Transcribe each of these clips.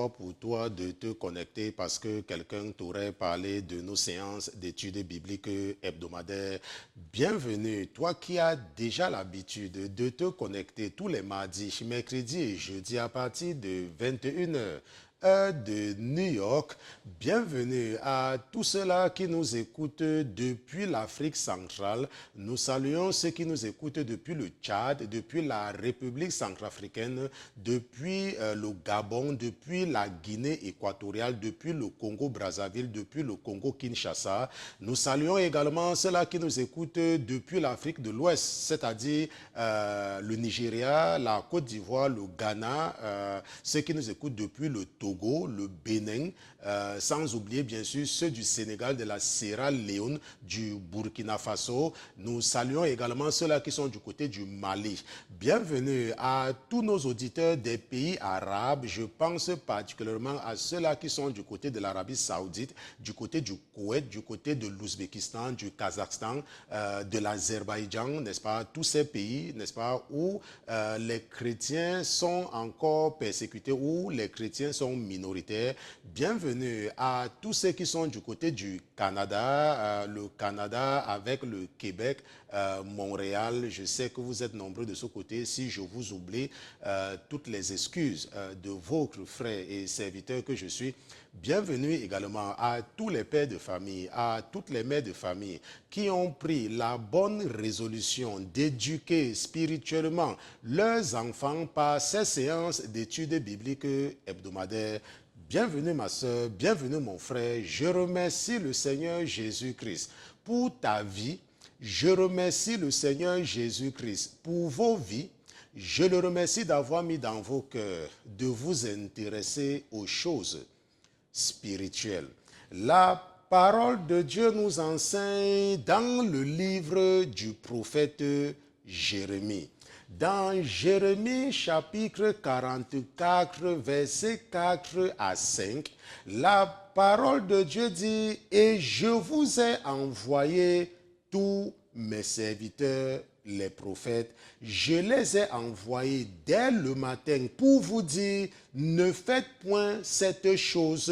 fois pour toi de te connecter parce que quelqu'un t'aurait parlé de nos séances d'études bibliques hebdomadaires. Bienvenue, toi qui as déjà l'habitude de te connecter tous les mardis, mercredis et jeudis à partir de 21 heures. Heure de New York. Bienvenue à tous ceux-là qui nous écoutent depuis l'Afrique centrale. Nous saluons ceux qui nous écoutent depuis le Tchad, depuis la République centrafricaine, depuis le Gabon, depuis la Guinée équatoriale, depuis le Congo-Brazzaville, depuis le Congo-Kinshasa. Nous saluons également ceux-là qui nous écoutent depuis l'Afrique de l'Ouest, c'est-à-dire le Nigeria, la Côte d'Ivoire, le Ghana, ceux qui nous écoutent depuis le Togo, le Bénin, sans oublier bien sûr ceux du Sénégal, de la Sierra Leone, du Burkina Faso. Nous saluons également ceux-là qui sont du côté du Mali. Bienvenue à tous nos auditeurs des pays arabes. Je pense particulièrement à ceux-là qui sont du côté de l'Arabie Saoudite, du côté du Koweït, du côté de l'Ouzbékistan, du Kazakhstan, de l'Azerbaïdjan, n'est-ce pas? Tous ces pays, n'est-ce pas, où les chrétiens sont encore persécutés, où les chrétiens sont minoritaires. Bienvenue à tous ceux qui sont du côté du Canada, le Canada avec le Québec, Montréal. Je sais que vous êtes nombreux de ce côté. Si je vous oublie, toutes les excuses de votre frère et serviteur que je suis. Bienvenue également à tous les pères de famille, à toutes les mères de famille qui ont pris la bonne résolution d'éduquer spirituellement leurs enfants par ces séances d'études bibliques hebdomadaires. Bienvenue ma soeur, bienvenue mon frère. Je remercie le Seigneur Jésus-Christ pour ta vie. Je remercie le Seigneur Jésus-Christ pour vos vies. Je le remercie d'avoir mis dans vos cœurs de vous intéresser aux choses spirituelles. La parole de Dieu nous enseigne dans le livre du prophète Jérémie. Dans Jérémie chapitre 44, versets 4 à 5, la parole de Dieu dit « Et je vous ai envoyé tous mes serviteurs, les prophètes, je les ai envoyés dès le matin pour vous dire, ne faites point cette chose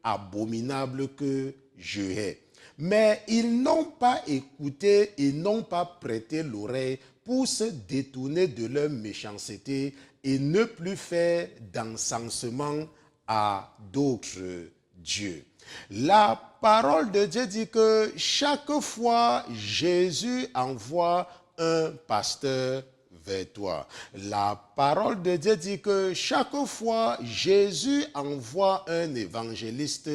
abominable que je hais. Mais ils n'ont pas écouté et n'ont pas prêté l'oreille pour se détourner de leur méchanceté et ne plus faire d'encensement à d'autres dieux. » La parole de Dieu dit que chaque fois Jésus envoie un pasteur vers toi. La parole de Dieu dit que chaque fois Jésus envoie un évangéliste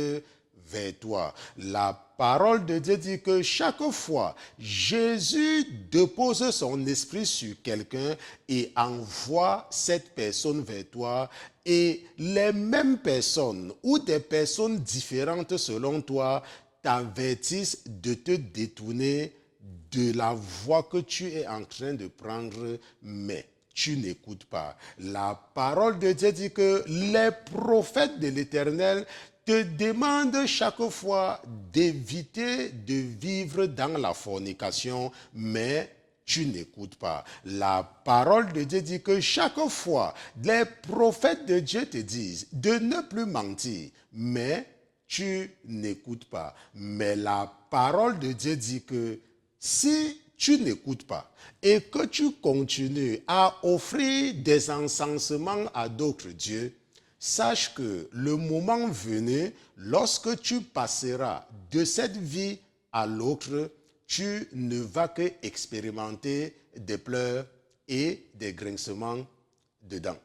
vers toi. La parole de Dieu dit que chaque fois Jésus dépose son esprit sur quelqu'un et envoie cette personne vers toi, et les mêmes personnes ou des personnes différentes selon toi t'avertissent de te détourner de la voie que tu es en train de prendre, mais tu n'écoutes pas. La parole de Dieu dit que les prophètes de l'Éternel te demandent chaque fois d'éviter de vivre dans la fornication, mais tu n'écoutes pas. La parole de Dieu dit que chaque fois, les prophètes de Dieu te disent de ne plus mentir, mais tu n'écoutes pas. Mais la parole de Dieu dit que si tu n'écoutes pas et que tu continues à offrir des encensements à d'autres dieux, sache que le moment venu, lorsque tu passeras de cette vie à l'autre, tu ne vas que expérimenter des pleurs et des grincements de dents.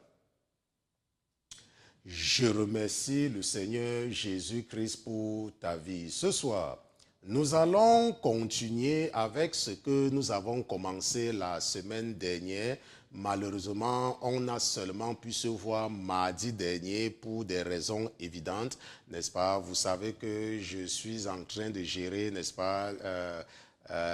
Je remercie le Seigneur Jésus-Christ pour ta vie. Ce soir, nous allons continuer avec ce que nous avons commencé la semaine dernière. Malheureusement, on a seulement pu se voir mardi dernier pour des raisons évidentes, n'est-ce pas? Vous savez que je suis en train de gérer, n'est-ce pas,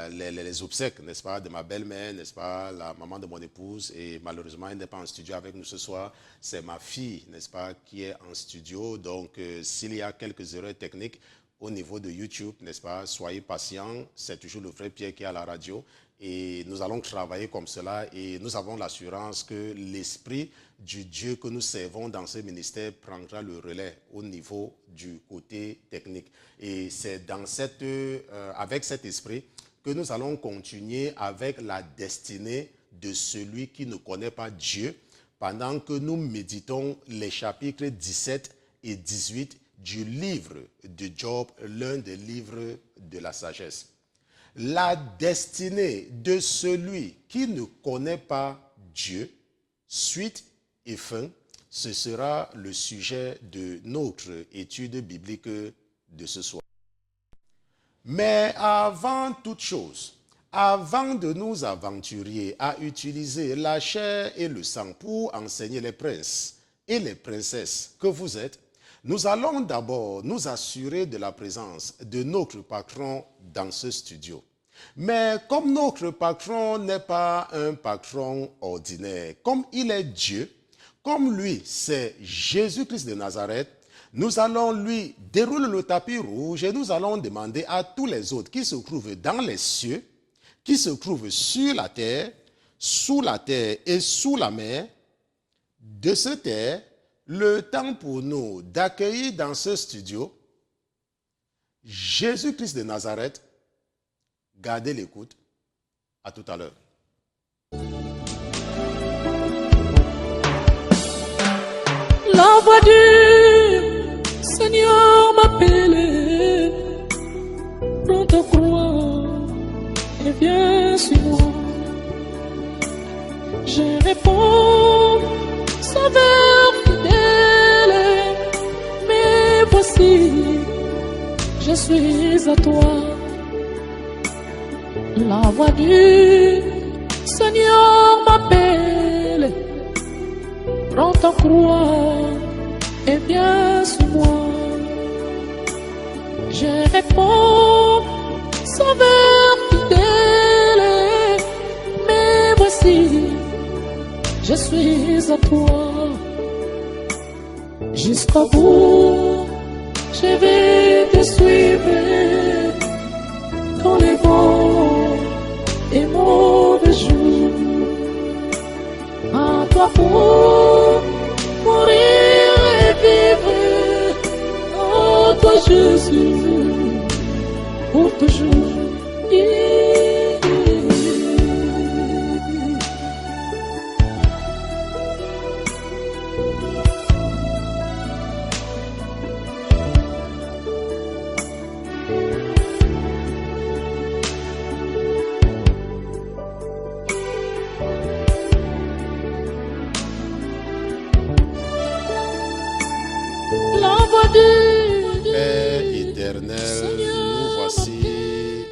les obsèques, n'est-ce pas, de ma belle-mère, n'est-ce pas, la maman de mon épouse, et malheureusement, elle n'est pas en studio avec nous ce soir. C'est ma fille, n'est-ce pas, qui est en studio. Donc, s'il y a quelques erreurs techniques, au niveau de YouTube, n'est-ce pas? Soyez patients, c'est toujours le frère Pierre qui est à la radio. Et nous allons travailler comme cela et nous avons l'assurance que l'esprit du Dieu que nous servons dans ce ministère prendra le relais au niveau du côté technique. Et c'est avec cet esprit que nous allons continuer avec la destinée de celui qui ne connaît pas Dieu pendant que nous méditons les chapitres 17 et 18 du livre de Job, l'un des livres de la sagesse. La destinée de celui qui ne connaît pas Dieu, suite et fin, ce sera le sujet de notre étude biblique de ce soir. Mais avant toute chose, avant de nous aventurer à utiliser la chair et le sang pour enseigner les princes et les princesses que vous êtes, nous allons d'abord nous assurer de la présence de notre patron dans ce studio. Mais comme notre patron n'est pas un patron ordinaire, comme il est Dieu, comme lui c'est Jésus-Christ de Nazareth, nous allons lui dérouler le tapis rouge et nous allons demander à tous les autres qui se trouvent dans les cieux, qui se trouvent sur la terre, sous la terre et sous la mer, de se taire, le temps pour nous d'accueillir dans ce studio Jésus-Christ de Nazareth. Gardez l'écoute. À tout à l'heure. La voix du Seigneur m'appelle. Prends ta croix et viens sur moi. Je réponds, Sauveur fidèle, mais voici, je suis à toi. La voix du Seigneur m'appelle. Prends ta croix et viens sur moi. Je réponds, Sauveur fidèle, mais voici, je suis à toi. Jusqu'au bout, je vais te suivre dans les bons et mauvais jours. À toi pour mourir et vivre. Oh toi Jésus, pour toujours. Père éternel, nous voici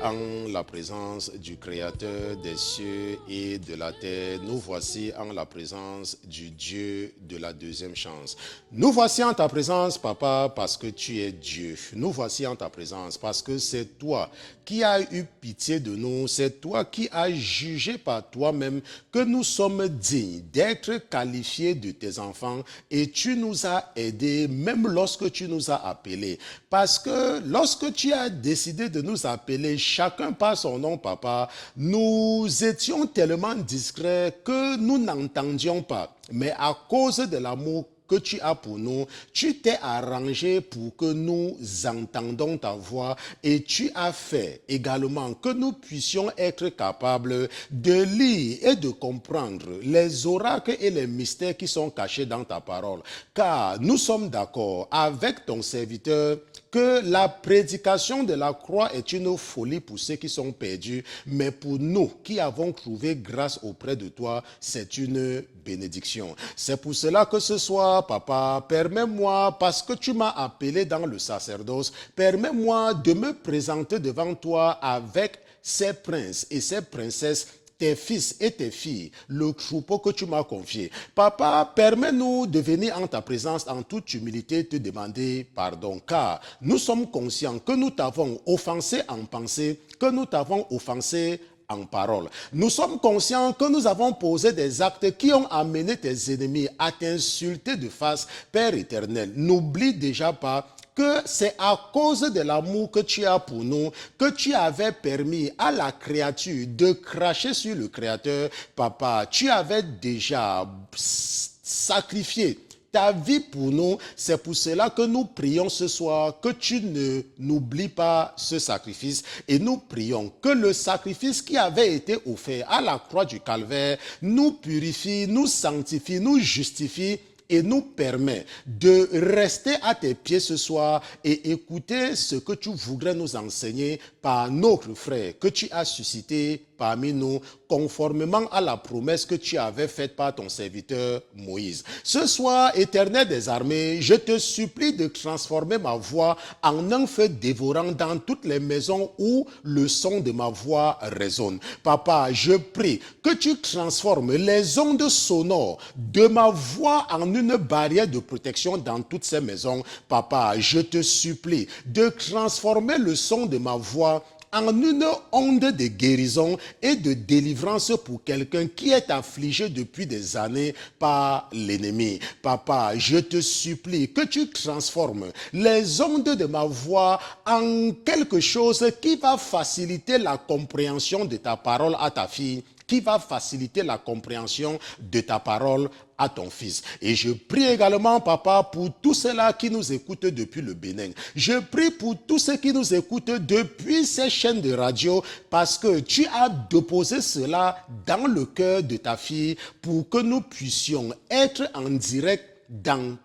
en la présence du Créateur des cieux et de la terre. Nous voici en la présence du Dieu de la deuxième chance. Nous voici en ta présence, Papa, parce que tu es Dieu. Nous voici en ta présence parce que c'est toi qui as eu pitié de nous. C'est toi qui as jugé par toi-même que nous sommes dignes d'être qualifiés de tes enfants et tu nous as aidés même lorsque tu nous as appelés. Parce que lorsque tu as décidé de nous appeler chacun par son nom, Papa, nous étions tellement discrets que nous n'entendions pas. Mais à cause de l'amour que tu as pour nous, tu t'es arrangé pour que nous entendons ta voix et tu as fait également que nous puissions être capables de lire et de comprendre les oracles et les mystères qui sont cachés dans ta parole. Car nous sommes d'accord avec ton serviteur que la prédication de la croix est une folie pour ceux qui sont perdus, mais pour nous qui avons trouvé grâce auprès de toi, c'est une bénédiction. C'est pour cela que ce soir, Papa, permets-moi, parce que tu m'as appelé dans le sacerdoce, permets-moi de me présenter devant toi avec ces princes et ces princesses, tes fils et tes filles, le troupeau que tu m'as confié. Papa, permets-nous de venir en ta présence en toute humilité te demander pardon, car nous sommes conscients que nous t'avons offensé en pensée, que nous t'avons offensé en parole. Nous sommes conscients que nous avons posé des actes qui ont amené tes ennemis à t'insulter de face. Père éternel, n'oublie déjà pas que c'est à cause de l'amour que tu as pour nous que tu avais permis à la créature de cracher sur le Créateur. Papa, tu avais déjà sacrifié ta vie pour nous. C'est pour cela que nous prions ce soir que tu ne n'oublies pas ce sacrifice, et nous prions que le sacrifice qui avait été offert à la croix du Calvaire nous purifie, nous sanctifie, nous justifie et nous permet de rester à tes pieds ce soir et écouter ce que tu voudrais nous enseigner par notre frère que tu as suscité parmi nous, conformément à la promesse que tu avais faite par ton serviteur Moïse. Ce soir, Éternel des armées, je te supplie de transformer ma voix en un feu dévorant dans toutes les maisons où le son de ma voix résonne. Papa, je prie que tu transformes les ondes sonores de ma voix en une barrière de protection dans toutes ces maisons. Papa, je te supplie de transformer le son de ma voix en une onde de guérison et de délivrance pour quelqu'un qui est affligé depuis des années par l'ennemi. Papa, je te supplie que tu transformes les ondes de ma voix en quelque chose qui va faciliter la compréhension de ta parole à ta fille, qui va faciliter la compréhension de ta parole à ton fils. Et je prie également, papa, pour tous ceux-là qui nous écoutent depuis le Bénin. Je prie pour tous ceux qui nous écoutent depuis ces chaînes de radio, parce que tu as déposé cela dans le cœur de ta fille pour que nous puissions être en direct dans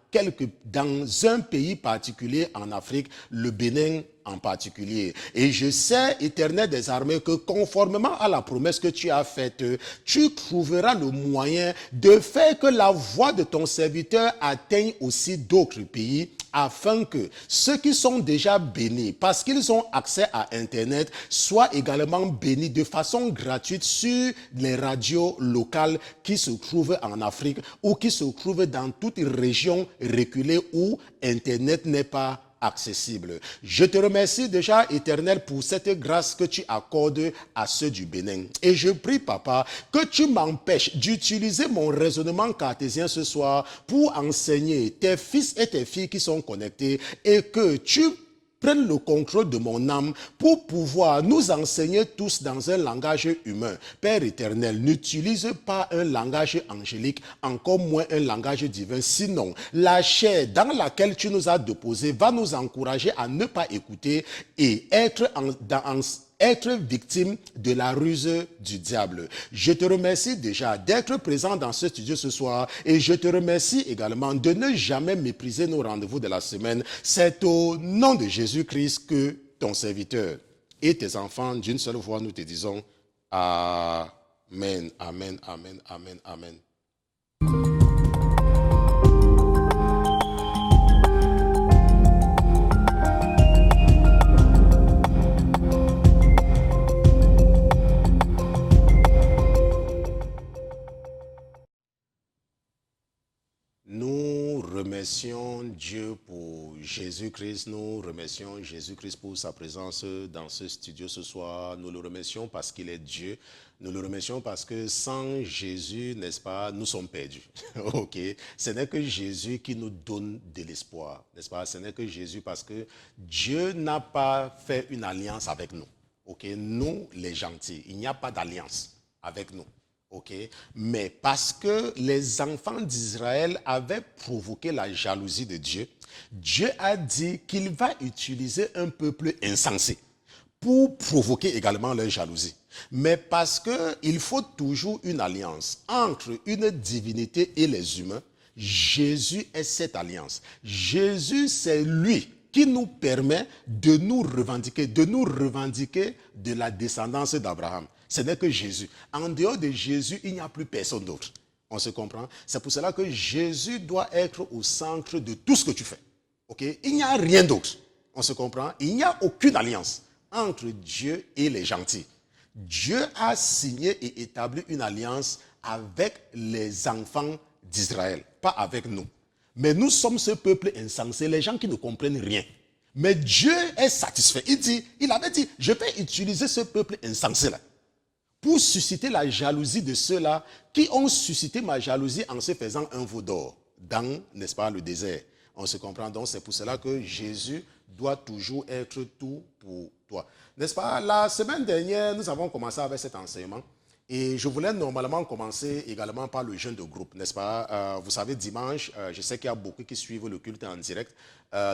un pays particulier en Afrique, le Bénin en particulier. Et je sais, Éternel des armées, que conformément à la promesse que tu as faite, tu trouveras le moyen de faire que la voix de ton serviteur atteigne aussi d'autres pays, afin que ceux qui sont déjà bénis, parce qu'ils ont accès à Internet, soient également bénis de façon gratuite sur les radios locales qui se trouvent en Afrique ou qui se trouvent dans toute région reculée où Internet n'est pas accessible. Je te remercie déjà, Éternel, pour cette grâce que tu accordes à ceux du Bénin. Et je prie, papa, que tu m'empêches d'utiliser mon raisonnement cartésien ce soir pour enseigner tes fils et tes filles qui sont connectés, et que tu prennes le contrôle de mon âme pour pouvoir nous enseigner tous dans un langage humain. Père éternel, n'utilise pas un langage angélique, encore moins un langage divin. Sinon, la chair dans laquelle tu nous as déposés va nous encourager à ne pas écouter et être victime de la ruse du diable. Je te remercie déjà d'être présent dans ce studio ce soir, et je te remercie également de ne jamais mépriser nos rendez-vous de la semaine. C'est au nom de Jésus-Christ que ton serviteur et tes enfants d'une seule voix nous te disons Amen, Amen, Amen, Amen, Amen. Nous remercions Dieu pour Jésus-Christ, nous remercions Jésus-Christ pour sa présence dans ce studio ce soir. Nous le remercions parce qu'il est Dieu. Nous le remercions parce que sans Jésus, n'est-ce pas, nous sommes perdus. Ok, ce n'est que Jésus qui nous donne de l'espoir, n'est-ce pas? Ce n'est que Jésus, parce que Dieu n'a pas fait une alliance avec nous. Ok, nous les gentils, il n'y a pas d'alliance avec nous. Ok, mais parce que les enfants d'Israël avaient provoqué la jalousie de Dieu, Dieu a dit qu'il va utiliser un peuple insensé pour provoquer également leur jalousie. Mais parce qu'il faut toujours une alliance entre une divinité et les humains, Jésus est cette alliance. Jésus, c'est lui qui nous permet de nous revendiquer de la descendance d'Abraham. Ce n'est que Jésus. En dehors de Jésus, il n'y a plus personne d'autre. On se comprend? C'est pour cela que Jésus doit être au centre de tout ce que tu fais. Okay? Il n'y a rien d'autre. On se comprend? Il n'y a aucune alliance entre Dieu et les gentils. Dieu a signé et établi une alliance avec les enfants d'Israël, pas avec nous. Mais nous sommes ce peuple insensé, les gens qui ne comprennent rien. Mais Dieu est satisfait. Il avait dit, je vais utiliser ce peuple insensé-là pour susciter la jalousie de ceux-là qui ont suscité ma jalousie en se faisant un veau d'or dans, n'est-ce pas, le désert. On se comprend. Donc c'est pour cela que Jésus doit toujours être tout pour toi. N'est-ce pas? La semaine dernière, nous avons commencé avec cet enseignement. Et je voulais normalement commencer également par le jeûne de groupe, n'est-ce pas? Vous savez, dimanche, je sais qu'il y a beaucoup qui suivent le culte en direct.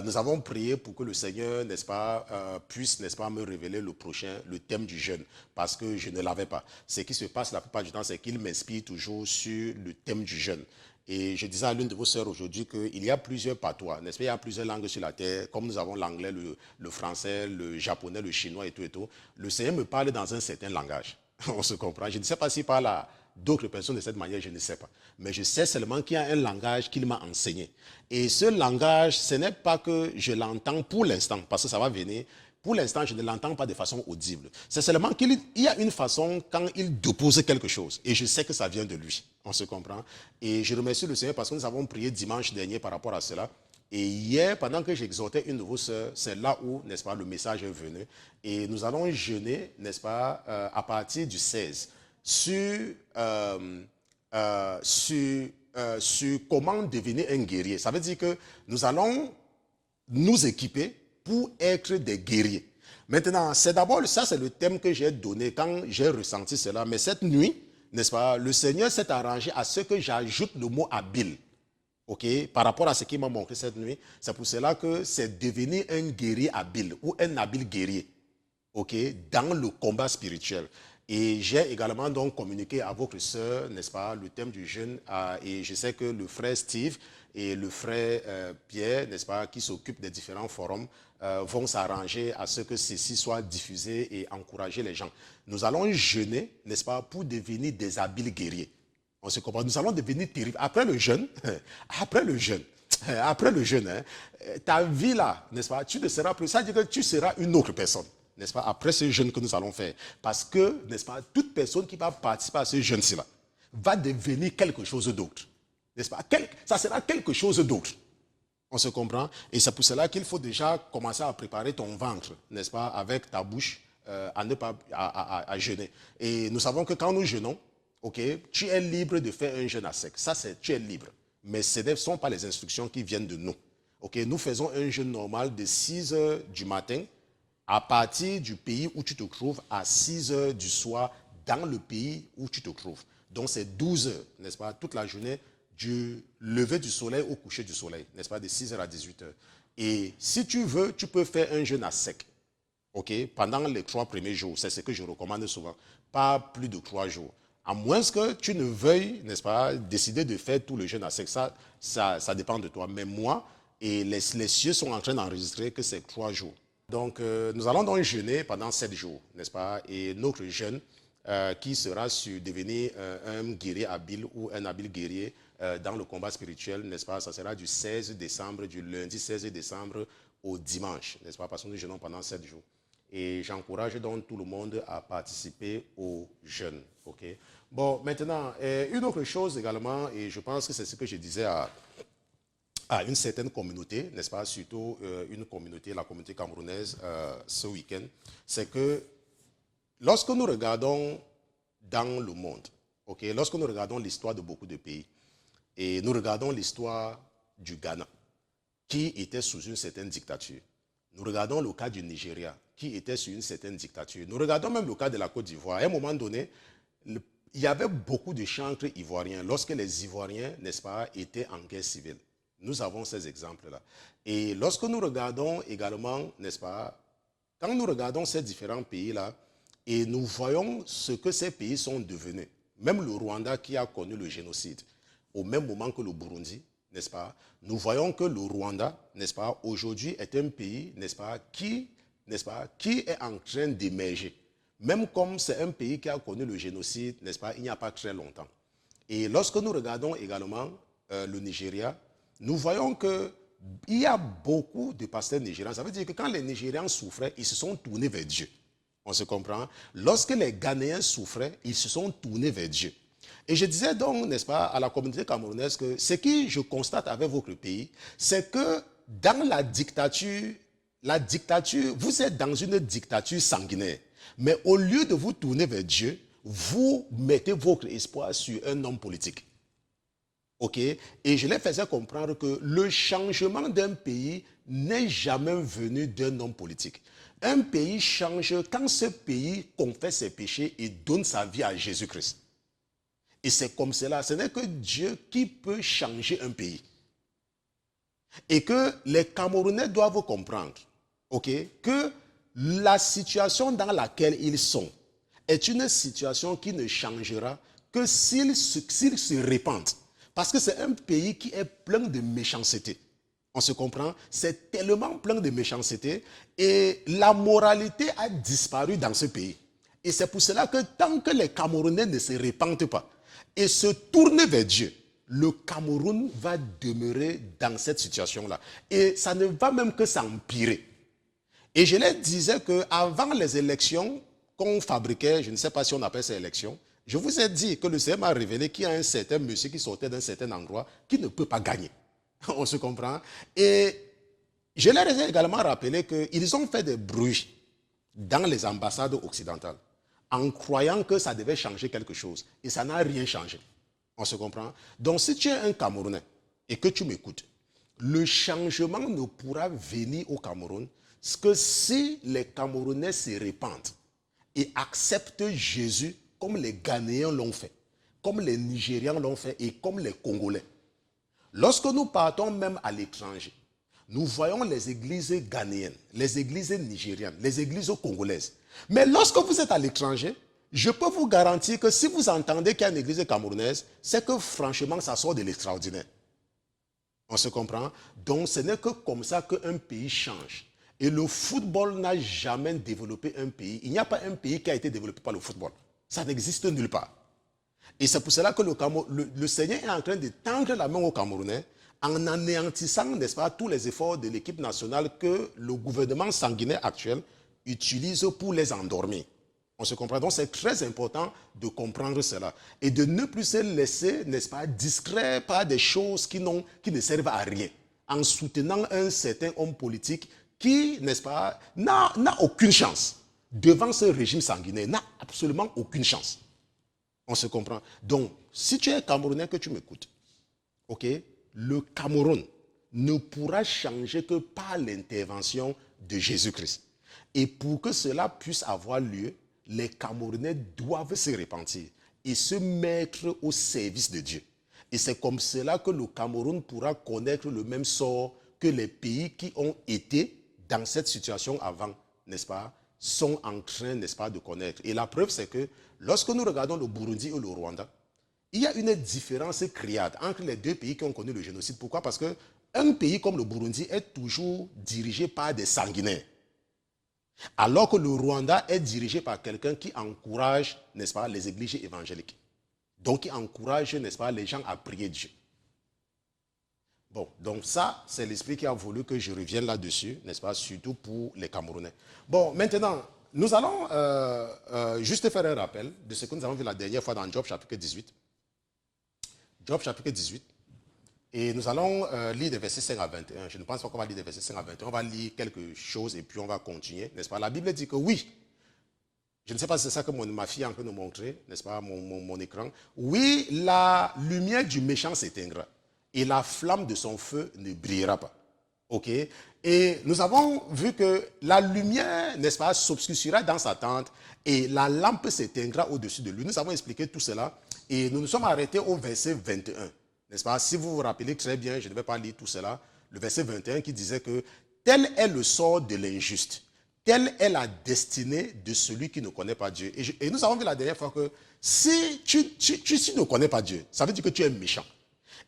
Nous avons prié pour que le Seigneur, n'est-ce pas, puisse, n'est-ce pas, me révéler le thème du jeûne, parce que je ne l'avais pas. Ce qui se passe la plupart du temps, c'est qu'il m'inspire toujours sur le thème du jeûne. Et je disais à l'une de vos sœurs aujourd'hui qu'il y a plusieurs patois, n'est-ce pas? Il y a plusieurs langues sur la terre, comme nous avons l'anglais, le français, le japonais, le chinois et tout et tout. Le Seigneur me parle dans un certain langage. On se comprend. Je ne sais pas s'il parle à d'autres personnes de cette manière, je ne sais pas. Mais je sais seulement qu'il y a un langage qu'il m'a enseigné. Et ce langage, ce n'est pas que je l'entends pour l'instant, parce que ça va venir. Pour l'instant, je ne l'entends pas de façon audible. C'est seulement qu'il y a une façon quand il dépose quelque chose. Et je sais que ça vient de lui. On se comprend. Et je remercie le Seigneur parce que nous avons prié dimanche dernier par rapport à cela. Et hier, pendant que j'exhortais une de vos sœurs, c'est là où, n'est-ce pas, le message est venu. Et nous allons jeûner, n'est-ce pas, à partir du 16, sur comment devenir un guerrier. Ça veut dire que nous allons nous équiper pour être des guerriers. Maintenant, c'est d'abord, ça c'est le thème que j'ai donné quand j'ai ressenti cela. Mais cette nuit, n'est-ce pas, le Seigneur s'est arrangé à ce que j'ajoute le mot habile. Ok, par rapport à ce qu'il m'a montré cette nuit, c'est pour cela que c'est devenir un guerrier habile ou un habile guerrier, ok, dans le combat spirituel. Et j'ai également donc communiqué à votre sœur, n'est-ce pas, le thème du jeûne, et je sais que le frère Steve et le frère Pierre, n'est-ce pas, qui s'occupent des différents forums, vont s'arranger à ce que ceci soit diffusé et encourager les gens. Nous allons jeûner, n'est-ce pas, pour devenir des habiles guerriers. On se comprend. Nous allons devenir terribles. Après le jeûne, hein, ta vie là, n'est-ce pas, tu ne seras plus, ça veut dire que tu seras une autre personne, n'est-ce pas, après ce jeûne que nous allons faire. Parce que, n'est-ce pas, toute personne qui va participer à ce jeûne-ci-là va devenir quelque chose d'autre, n'est-ce pas, ça sera quelque chose d'autre. On se comprend. Et c'est pour cela qu'il faut déjà commencer à préparer ton ventre, n'est-ce pas, avec ta bouche, à ne pas à jeûner. Et nous savons que quand nous jeûnons, ok, tu es libre de faire un jeûne à sec. Ça, tu es libre. Mais ce ne sont pas les instructions qui viennent de nous. Ok, nous faisons un jeûne normal de 6 heures du matin à partir du pays où tu te trouves à 6 heures du soir dans le pays où tu te trouves. Donc, c'est 12 heures, n'est-ce pas, toute la journée du lever du soleil au coucher du soleil, n'est-ce pas, de 6 heures à 18 heures. Et si tu veux, tu peux faire un jeûne à sec. Ok, pendant les 3 premiers jours, c'est ce que je recommande souvent. Pas plus de 3 jours. À moins que tu ne veuilles, n'est-ce pas, décider de faire tout le jeûne à sec, ça dépend de toi. Mais moi, et les cieux sont en train d'enregistrer que c'est 3 jours. Donc, nous allons donc jeûner pendant 7 jours, n'est-ce pas? Et notre jeûne, qui sera sur devenir un guerrier habile ou un habile guerrier dans le combat spirituel, n'est-ce pas? Ça sera du 16 décembre, du lundi 16 décembre au dimanche, n'est-ce pas? Parce que nous jeûnons pendant 7 jours. Et j'encourage donc tout le monde à participer au jeûne. Okay? Bon, maintenant, une autre chose également, et je pense que c'est ce que je disais à une certaine communauté, n'est-ce pas, surtout une communauté, la communauté camerounaise, ce week-end, c'est que lorsque nous regardons dans le monde, okay, lorsque nous regardons l'histoire de beaucoup de pays, et nous regardons l'histoire du Ghana, qui était sous une certaine dictature, nous regardons le cas du Nigeria, qui était sous une certaine dictature. Nous regardons même le cas de la Côte d'Ivoire. À un moment donné, il y avait beaucoup de chantres ivoiriens lorsque les Ivoiriens, n'est-ce pas, étaient en guerre civile. Nous avons ces exemples-là. Et lorsque nous regardons également, n'est-ce pas, quand nous regardons ces différents pays-là, et nous voyons ce que ces pays sont devenus, même le Rwanda qui a connu le génocide, au même moment que le Burundi, n'est-ce pas, nous voyons que le Rwanda, n'est-ce pas, aujourd'hui est un pays, n'est-ce pas, qui est en train d'émerger. Même comme c'est un pays qui a connu le génocide, n'est-ce pas, il n'y a pas très longtemps. Et lorsque nous regardons également le Nigeria, nous voyons qu'il y a beaucoup de pasteurs nigérians. Ça veut dire que quand les Nigérians souffraient, ils se sont tournés vers Dieu. On se comprend? Lorsque les Ghanéens souffraient, ils se sont tournés vers Dieu. Et je disais donc, n'est-ce pas, à la communauté camerounaise que ce que je constate avec votre pays, c'est que dans la dictature, vous êtes dans une dictature sanguinaire. Mais au lieu de vous tourner vers Dieu, vous mettez votre espoir sur un homme politique. Ok? Et je les faisais comprendre que le changement d'un pays n'est jamais venu d'un homme politique. Un pays change quand ce pays confesse ses péchés et donne sa vie à Jésus-Christ. Et c'est comme cela. Ce n'est que Dieu qui peut changer un pays. Et que les Camerounais doivent comprendre, ok, que la situation dans laquelle ils sont est une situation qui ne changera que s'ils se répandent. Parce que c'est un pays qui est plein de méchanceté. On se comprend? C'est tellement plein de méchanceté et la moralité a disparu dans ce pays. Et c'est pour cela que tant que les Camerounais ne se répandent pas et se tournent vers Dieu, le Cameroun va demeurer dans cette situation-là. Et ça ne va même que s'empirer. Et je leur disais qu'avant les élections qu'on fabriquait, je ne sais pas si on appelle ces élections, je vous ai dit que le Seigneur m'a révélé qu'il y a un certain monsieur qui sortait d'un certain endroit qui ne peut pas gagner. On se comprend? Et je leur ai également rappelé qu'ils ont fait des bruits dans les ambassades occidentales en croyant que ça devait changer quelque chose. Et ça n'a rien changé. On se comprend? Donc si tu es un Camerounais et que tu m'écoutes, le changement ne pourra venir au Cameroun que si les Camerounais se répandent et acceptent Jésus comme les Ghanéens l'ont fait, comme les Nigérians l'ont fait et comme les Congolais. Lorsque nous partons même à l'étranger, nous voyons les églises ghanéennes, les églises nigériennes, les églises congolaises. Mais lorsque vous êtes à l'étranger, je peux vous garantir que si vous entendez qu'il y a une église camerounaise, c'est que franchement, ça sort de l'extraordinaire. On se comprend? Donc, ce n'est que comme ça qu'un pays change. Et le football n'a jamais développé un pays. Il n'y a pas un pays qui a été développé par le football. Ça n'existe nulle part. Et c'est pour cela que le Seigneur est en train de tendre la main aux Camerounais en anéantissant, n'est-ce pas, tous les efforts de l'équipe nationale que le gouvernement sanguinaire actuel utilise pour les endormir. On se comprend. Donc c'est très important de comprendre cela et de ne plus se laisser, n'est-ce pas, distraire par des choses qui ne servent à rien, en soutenant un certain homme politique qui, n'est-ce pas, n'a aucune chance devant ce régime sanguinaire, n'a absolument aucune chance. On se comprend. Donc, si tu es Camerounais que tu m'écoutes, ok, le Cameroun ne pourra changer que par l'intervention de Jésus-Christ. Et pour que cela puisse avoir lieu, les Camerounais doivent se repentir et se mettre au service de Dieu. Et c'est comme cela que le Cameroun pourra connaître le même sort que les pays qui ont été dans cette situation avant, n'est-ce pas, sont en train, n'est-ce pas, de connaître. Et la preuve, c'est que lorsque nous regardons le Burundi et le Rwanda, il y a une différence criarde entre les deux pays qui ont connu le génocide. Pourquoi? Parce qu'un pays comme le Burundi est toujours dirigé par des sanguinaires. Alors que le Rwanda est dirigé par quelqu'un qui encourage, n'est-ce pas, les églises évangéliques. Donc, qui encourage, n'est-ce pas, les gens à prier Dieu. Bon, donc ça, c'est l'esprit qui a voulu que je revienne là-dessus, n'est-ce pas, surtout pour les Camerounais. Bon, maintenant, nous allons juste faire un rappel de ce que nous avons vu la dernière fois dans Job chapitre 18. Job chapitre 18. Et nous allons lire des versets 5 à 21. Je ne pense pas qu'on va lire des versets 5 à 21. On va lire quelque chose et puis on va continuer, n'est-ce pas? La Bible dit que oui, je ne sais pas si c'est ça que ma fille est en train de montrer, n'est-ce pas, mon écran. Oui, la lumière du méchant s'éteindra et la flamme de son feu ne brillera pas. Ok? Et nous avons vu que la lumière, n'est-ce pas, s'obscurcira dans sa tente et la lampe s'éteindra au-dessus de lui. Nous avons expliqué tout cela et nous nous sommes arrêtés au verset 21. N'est-ce pas? Si vous vous rappelez très bien, je ne vais pas lire tout cela, le verset 21 qui disait que tel est le sort de l'injuste, telle est la destinée de celui qui ne connaît pas Dieu. Et nous avons vu la dernière fois que si tu ne connais pas Dieu, ça veut dire que tu es méchant.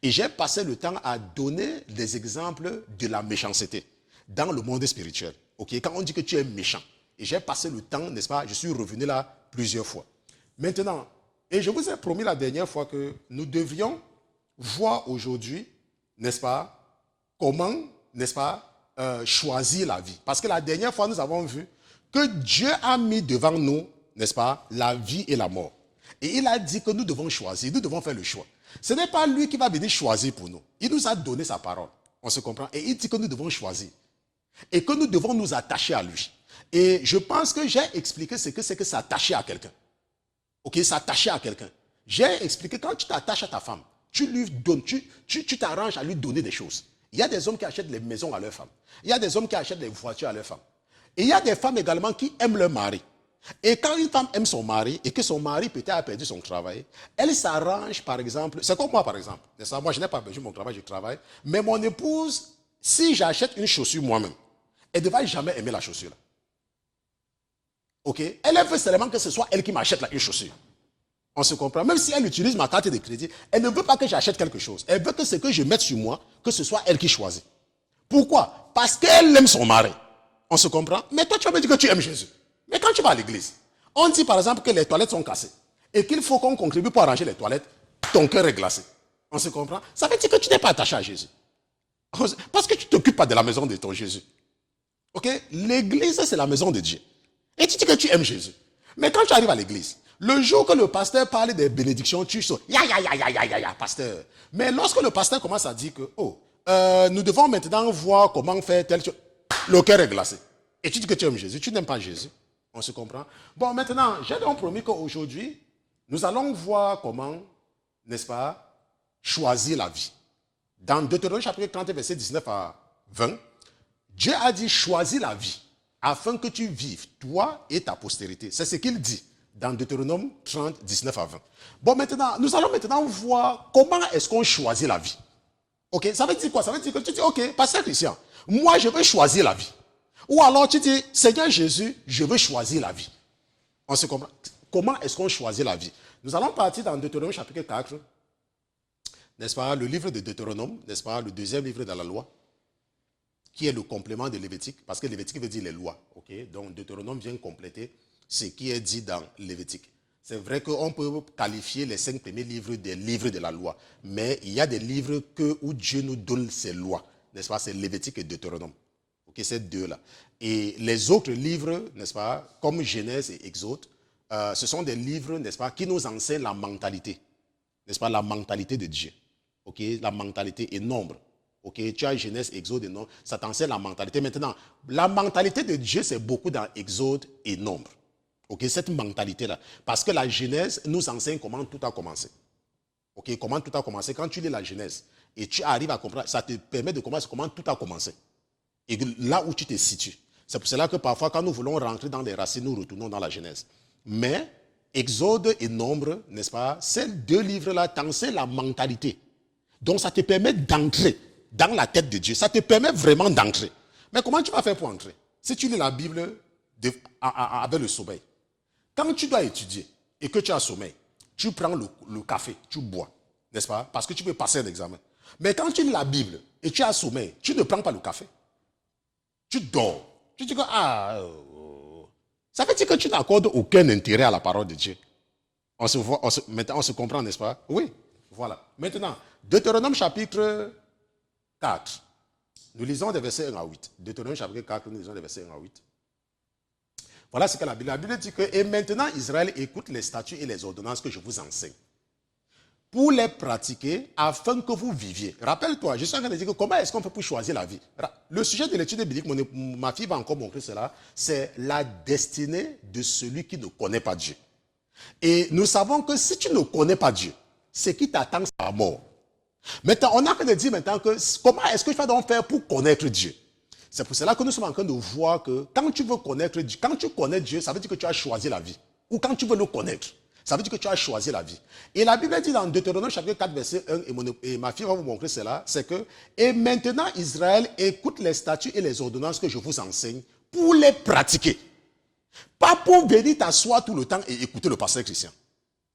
Et j'ai passé le temps à donner des exemples de la méchanceté dans le monde spirituel. Okay? Quand on dit que tu es méchant, et j'ai passé le temps, n'est-ce pas, je suis revenu là plusieurs fois. Maintenant, et je vous ai promis la dernière fois que nous devions voir aujourd'hui, n'est-ce pas, comment, n'est-ce pas, choisir la vie. Parce que la dernière fois, nous avons vu que Dieu a mis devant nous, n'est-ce pas, la vie et la mort. Et il a dit que nous devons choisir, nous devons faire le choix. Ce n'est pas lui qui va venir choisir pour nous. Il nous a donné sa parole. On se comprend. Et il dit que nous devons choisir. Et que nous devons nous attacher à lui. Et je pense que j'ai expliqué ce que c'est que s'attacher à quelqu'un. Ok, s'attacher à quelqu'un. J'ai expliqué quand tu t'attaches à ta femme, tu lui donnes, tu t'arranges à lui donner des choses. Il y a des hommes qui achètent les maisons à leurs femmes. Il y a des hommes qui achètent les voitures à leurs femmes. Et il y a des femmes également qui aiment leur mari. Et quand une femme aime son mari et que son mari peut-être a perdu son travail, elle s'arrange par exemple, c'est comme moi par exemple. Moi je n'ai pas perdu mon travail, je travaille. Mais mon épouse, si j'achète une chaussure moi-même, elle ne va jamais aimer la chaussure. Ok? Elle veut seulement que ce soit elle qui m'achète une chaussure. On se comprend. Même si elle utilise ma carte de crédit, elle ne veut pas que j'achète quelque chose. Elle veut que ce que je mette sur moi, que ce soit elle qui choisit. Pourquoi? Parce qu'elle aime son mari. On se comprend? Mais toi, tu vas me dire que tu aimes Jésus. Mais quand tu vas à l'église, on dit par exemple que les toilettes sont cassées et qu'il faut qu'on contribue pour arranger les toilettes, ton cœur est glacé. On se comprend? Ça veut dire que tu n'es pas attaché à Jésus. Parce que tu ne t'occupes pas de la maison de ton Jésus. Ok? L'église, c'est la maison de Dieu. Et tu dis que tu aimes Jésus. Mais quand tu arrives à l'église, le jour que le pasteur parle des bénédictions, tu sors, pasteur. Mais lorsque le pasteur commence à dire que, nous devons maintenant voir comment faire telle chose, le cœur est glacé. Et tu dis que tu aimes Jésus, tu n'aimes pas Jésus. On se comprend? Bon, maintenant, j'ai donc promis qu'aujourd'hui, nous allons voir comment, n'est-ce pas, choisir la vie. Dans Deutéronome chapitre 30, verset 19 à 20, Dieu a dit choisis la vie afin que tu vives, toi et ta postérité. C'est ce qu'il dit dans Deutéronome 30, 19 à 20. Bon, maintenant, nous allons maintenant voir comment est-ce qu'on choisit la vie. Ok, ça veut dire quoi? Ça veut dire que tu dis, ok, pasteur Christian, moi je veux choisir la vie. Ou alors tu dis, Seigneur Jésus, je veux choisir la vie. On se comprend. Comment est-ce qu'on choisit la vie? Nous allons partir dans Deutéronome chapitre 4, n'est-ce pas, le livre de Deutéronome, n'est-ce pas, le deuxième livre de la loi, qui est le complément de Lévitique, parce que Lévitique veut dire les lois. Okay? Donc Deutéronome vient compléter ce qui est dit dans Lévitique. C'est vrai qu'on peut qualifier les 5 premiers livres des livres de la loi, mais il y a des livres où Dieu nous donne ses lois, n'est-ce pas, c'est Lévitique et Deutéronome. Okay, ces deux-là. Et les autres livres, n'est-ce pas, comme Genèse et Exode, ce sont des livres, n'est-ce pas, qui nous enseignent la mentalité, n'est-ce pas, la mentalité de Dieu. Okay, la mentalité et nombre. Okay, tu as Genèse, Exode et Nombre, ça t'enseigne la mentalité. Maintenant, la mentalité de Dieu, c'est beaucoup dans Exode et Nombre. Okay, cette mentalité-là. Parce que la Genèse nous enseigne comment tout a commencé. Okay, comment tout a commencé. Quand tu lis la Genèse et tu arrives à comprendre, ça te permet de comprendre comment tout a commencé. Et là où tu te situes. C'est pour cela que parfois, quand nous voulons rentrer dans les racines, nous retournons dans la Genèse. Mais Exode et Nombre, n'est-ce pas, ces deux livres-là t'enseignent la mentalité. Donc ça te permet d'entrer dans la tête de Dieu. Ça te permet vraiment d'entrer. Mais comment tu vas faire pour entrer? Si tu lis la Bible avec le sommeil, quand tu dois étudier et que tu as sommeil, tu prends le café, tu bois, n'est-ce pas? Parce que tu peux passer un examen. Mais quand tu lis la Bible et tu as sommeil, tu ne prends pas le café. Tu dors. Tu dis que, ça veut dire que tu n'accordes aucun intérêt à la parole de Dieu. Maintenant, on se comprend, n'est-ce pas? Oui. Voilà. Maintenant, Deutéronome chapitre 4. Nous lisons des versets 1 à 8. Deutéronome chapitre 4, nous lisons des versets 1 à 8. Voilà ce que la Bible dit que, et maintenant Israël écoute les statuts et les ordonnances que je vous enseigne, pour les pratiquer afin que vous viviez. Rappelle-toi, je suis en train de dire que comment est-ce qu'on fait pour choisir la vie? Le sujet de l'étude biblique, ma fille va encore montrer cela, c'est la destinée de celui qui ne connaît pas Dieu. Et nous savons que si tu ne connais pas Dieu, ce qui t'attend, c'est la mort. Maintenant, on a qu'à dire maintenant que comment est-ce que tu vas donc faire pour connaître Dieu? C'est pour cela que nous sommes en train de voir que quand tu veux connaître Dieu, quand tu connais Dieu, ça veut dire que tu as choisi la vie. Ou quand tu veux le connaître, ça veut dire que tu as choisi la vie. Et la Bible dit dans Deutéronome chapitre 4, verset 1, et ma fille va vous montrer cela, c'est que, et maintenant Israël écoute les statuts et les ordonnances que je vous enseigne pour les pratiquer. Pas pour venir t'asseoir tout le temps et écouter le pasteur Christian.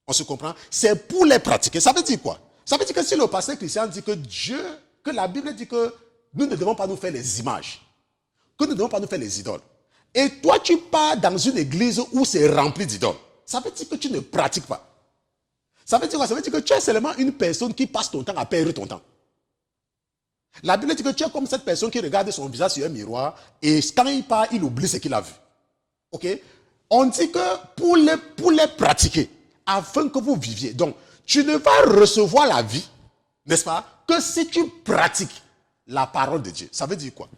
On se comprend? C'est pour les pratiquer. Ça veut dire quoi? Ça veut dire que si le pasteur Christian dit que Dieu, que la Bible dit que nous ne devons pas nous faire les images, que nous ne devons pas nous faire les idoles, et toi tu pars dans une église où c'est rempli d'idoles, ça veut dire que tu ne pratiques pas. Ça veut dire quoi? Ça veut dire que tu es seulement une personne qui passe ton temps à perdre ton temps. La Bible dit que tu es comme cette personne qui regarde son visage sur un miroir et quand il part, il oublie ce qu'il a vu. Ok? On dit que pour les pratiquer, afin que vous viviez. Donc, tu ne vas recevoir la vie, n'est-ce pas, que si tu pratiques la parole de Dieu. Ça veut dire quoi?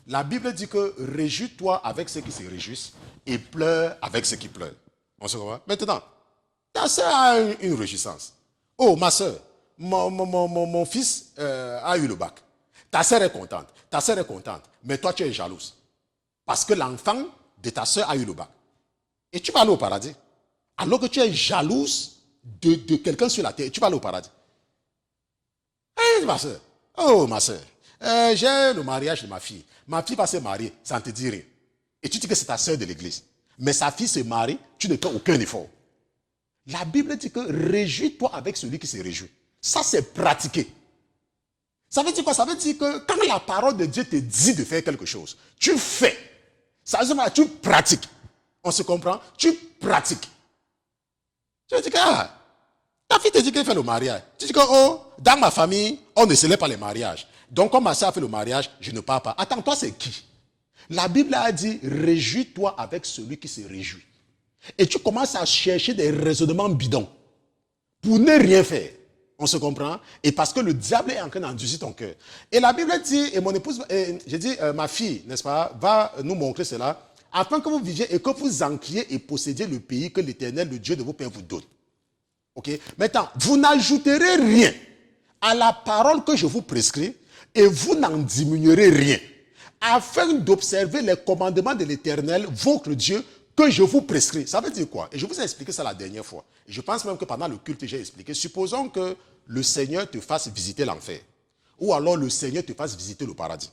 La Bible dit que réjouis-toi avec ceux qui se réjouissent et pleure avec ceux qui pleurent. On se comprend? Maintenant, ta soeur a une réjouissance. Oh, ma soeur, mon fils a eu le bac. Ta sœur est contente. Ta sœur est contente. Mais toi, tu es jalouse. Parce que l'enfant de ta sœur a eu le bac. Et tu vas aller au paradis. Alors que tu es jalouse de quelqu'un sur la terre. Et tu vas aller au paradis. Ma soeur. Oh, ma soeur. J'ai le mariage de ma fille. Ma fille va se marier. Ça ne te dit rien. Et tu dis que c'est ta sœur de l'église. Mais sa fille se marie. Tu ne fais aucun effort. La Bible dit que réjouis-toi avec celui qui se réjouit. Ça, c'est pratiqué. Ça veut dire quoi? Ça veut dire que quand la parole de Dieu te dit de faire quelque chose, tu fais. Ça veut dire que tu pratiques. On se comprend? Tu pratiques. Tu veux dire que ta fille te dit qu'elle fait le mariage. Tu dis que dans ma famille, on ne célèbre pas les mariages. Donc, comme ma soeur a fait le mariage, je ne pars pas. Attends, toi, c'est qui? La Bible a dit, réjouis-toi avec celui qui se réjouit. Et tu commences à chercher des raisonnements bidons pour ne rien faire. On se comprend? Et parce que le diable est en train d'endurcir ton cœur. Et la Bible dit, et mon épouse, j'ai dit, ma fille, n'est-ce pas, va nous montrer cela, afin que vous viviez et que vous entriez et possédiez le pays que l'Éternel, le Dieu de vos pères, vous donne. Ok? Maintenant, vous n'ajouterez rien à la parole que je vous prescris et vous n'en diminuerez rien, afin d'observer les commandements de l'Éternel, votre Dieu, que je vous prescris. Ça veut dire quoi? Et je vous ai expliqué ça la dernière fois. Et je pense même que pendant le culte, j'ai expliqué. Supposons que le Seigneur te fasse visiter l'enfer. Ou alors le Seigneur te fasse visiter le paradis.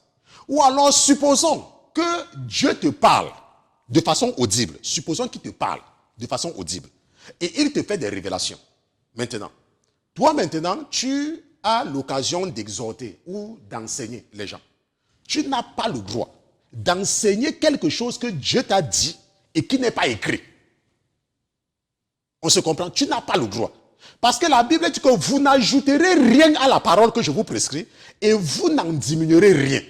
Ou alors supposons que Dieu te parle de façon audible. Supposons qu'il te parle de façon audible. Et il te fait des révélations. Maintenant, toi maintenant, tu as l'occasion d'exhorter ou d'enseigner les gens. Tu n'as pas le droit d'enseigner quelque chose que Dieu t'a dit et qui n'est pas écrit. On se comprend? Tu n'as pas le droit. Parce que la Bible dit que vous n'ajouterez rien à la parole que je vous prescris et vous n'en diminuerez rien.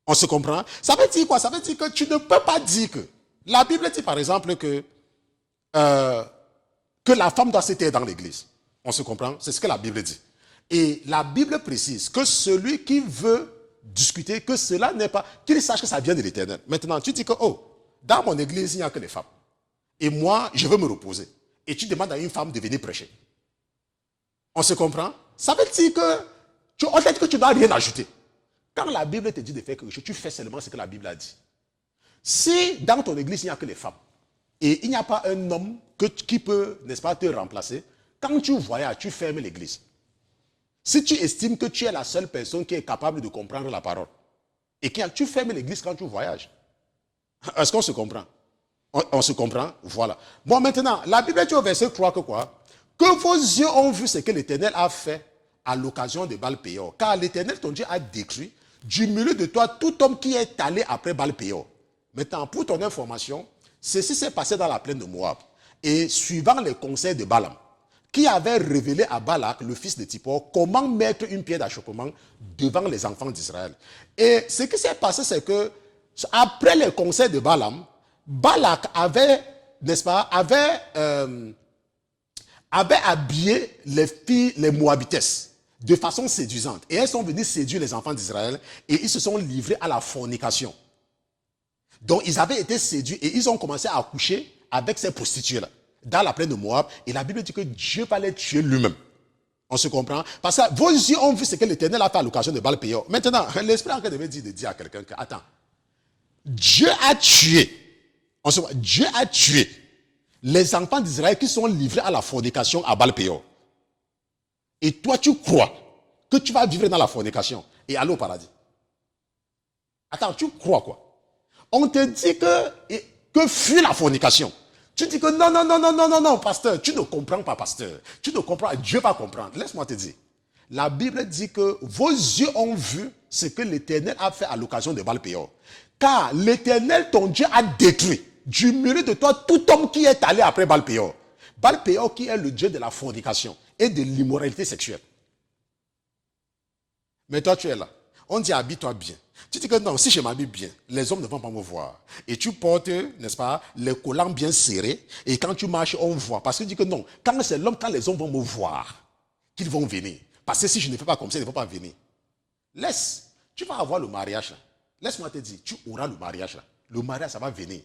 On se comprend? Ça veut dire quoi? Ça veut dire que tu ne peux pas dire que... La Bible dit par exemple que la femme doit se taire dans l'église. On se comprend? C'est ce que la Bible dit. Et la Bible précise que celui qui veut discuter, que cela n'est pas... Qu'il sache que ça vient de l'Éternel. Maintenant, tu dis que, dans mon église, il n'y a que les femmes. Et moi, je veux me reposer. Et tu demandes à une femme de venir prêcher. On se comprend? Ça veut dire que on t'a dit que tu ne dois rien ajouter. Quand la Bible te dit de faire quelque chose, tu fais seulement ce que la Bible a dit. Si dans ton église, il n'y a que les femmes, et il n'y a pas un homme qui peut, n'est-ce pas, te remplacer, quand tu voyages, tu fermes l'église. Si tu estimes que tu es la seule personne qui est capable de comprendre la parole, et que tu fermes l'église quand tu voyages, est-ce qu'on se comprend? On se comprend? Voilà. Bon, maintenant, la Bible dit au verset 3 que quoi? Que vos yeux ont vu ce que l'Éternel a fait à l'occasion de Baal-Péor. Car l'Éternel, ton Dieu, a détruit du milieu de toi tout homme qui est allé après Baal-Péor. Maintenant, pour ton information, ceci s'est passé dans la plaine de Moab. Et suivant les conseils de Balaam, qui avait révélé à Balak, le fils de Zippor, comment mettre une pierre d'achoppement devant les enfants d'Israël. Et ce qui s'est passé, c'est que, après les conseils de Balaam, Balak avait, n'est-ce pas, avait habillé les filles, les Moabitesses, de façon séduisante. Et elles sont venues séduire les enfants d'Israël et ils se sont livrés à la fornication. Donc, ils avaient été séduits et ils ont commencé à coucher avec ces prostituées-là, dans la plaine de Moab. Et la Bible dit que Dieu va les tuer lui-même. On se comprend? Parce que vos yeux ont vu ce que l'Éternel a fait à l'occasion de Baal-Péor. Maintenant, l'Esprit en train de dire à quelqu'un que, attends, Dieu a tué, Dieu a tué les enfants d'Israël qui sont livrés à la fornication à Baal-Péor. Et toi, tu crois que tu vas vivre dans la fornication et aller au paradis. Attends, tu crois quoi? On te dit que fuis la fornication. Tu dis que non, pasteur, tu ne comprends pas, pasteur. Tu ne comprends pas, Dieu va comprendre. Laisse-moi te dire. La Bible dit que vos yeux ont vu ce que l'Éternel a fait à l'occasion de Baal-Péor. Car l'Éternel, ton Dieu, a détruit du milieu de toi tout homme qui est allé après Baal-Péor. Baal-Péor qui est le Dieu de la fornication et de l'immoralité sexuelle. Mais toi, tu es là. On dit habille-toi bien. Tu dis que non, si je m'habille bien, les hommes ne vont pas me voir. Et tu portes, n'est-ce pas, les collants bien serrés. Et quand tu marches, on voit. Parce que tu dis que non, quand c'est l'homme, quand les hommes vont me voir, qu'ils vont venir. Parce que si je ne fais pas comme ça, ils ne vont pas venir. Laisse. Tu vas avoir le mariage là. Laisse-moi te dire, tu auras le mariage là. Le mariage, ça va venir.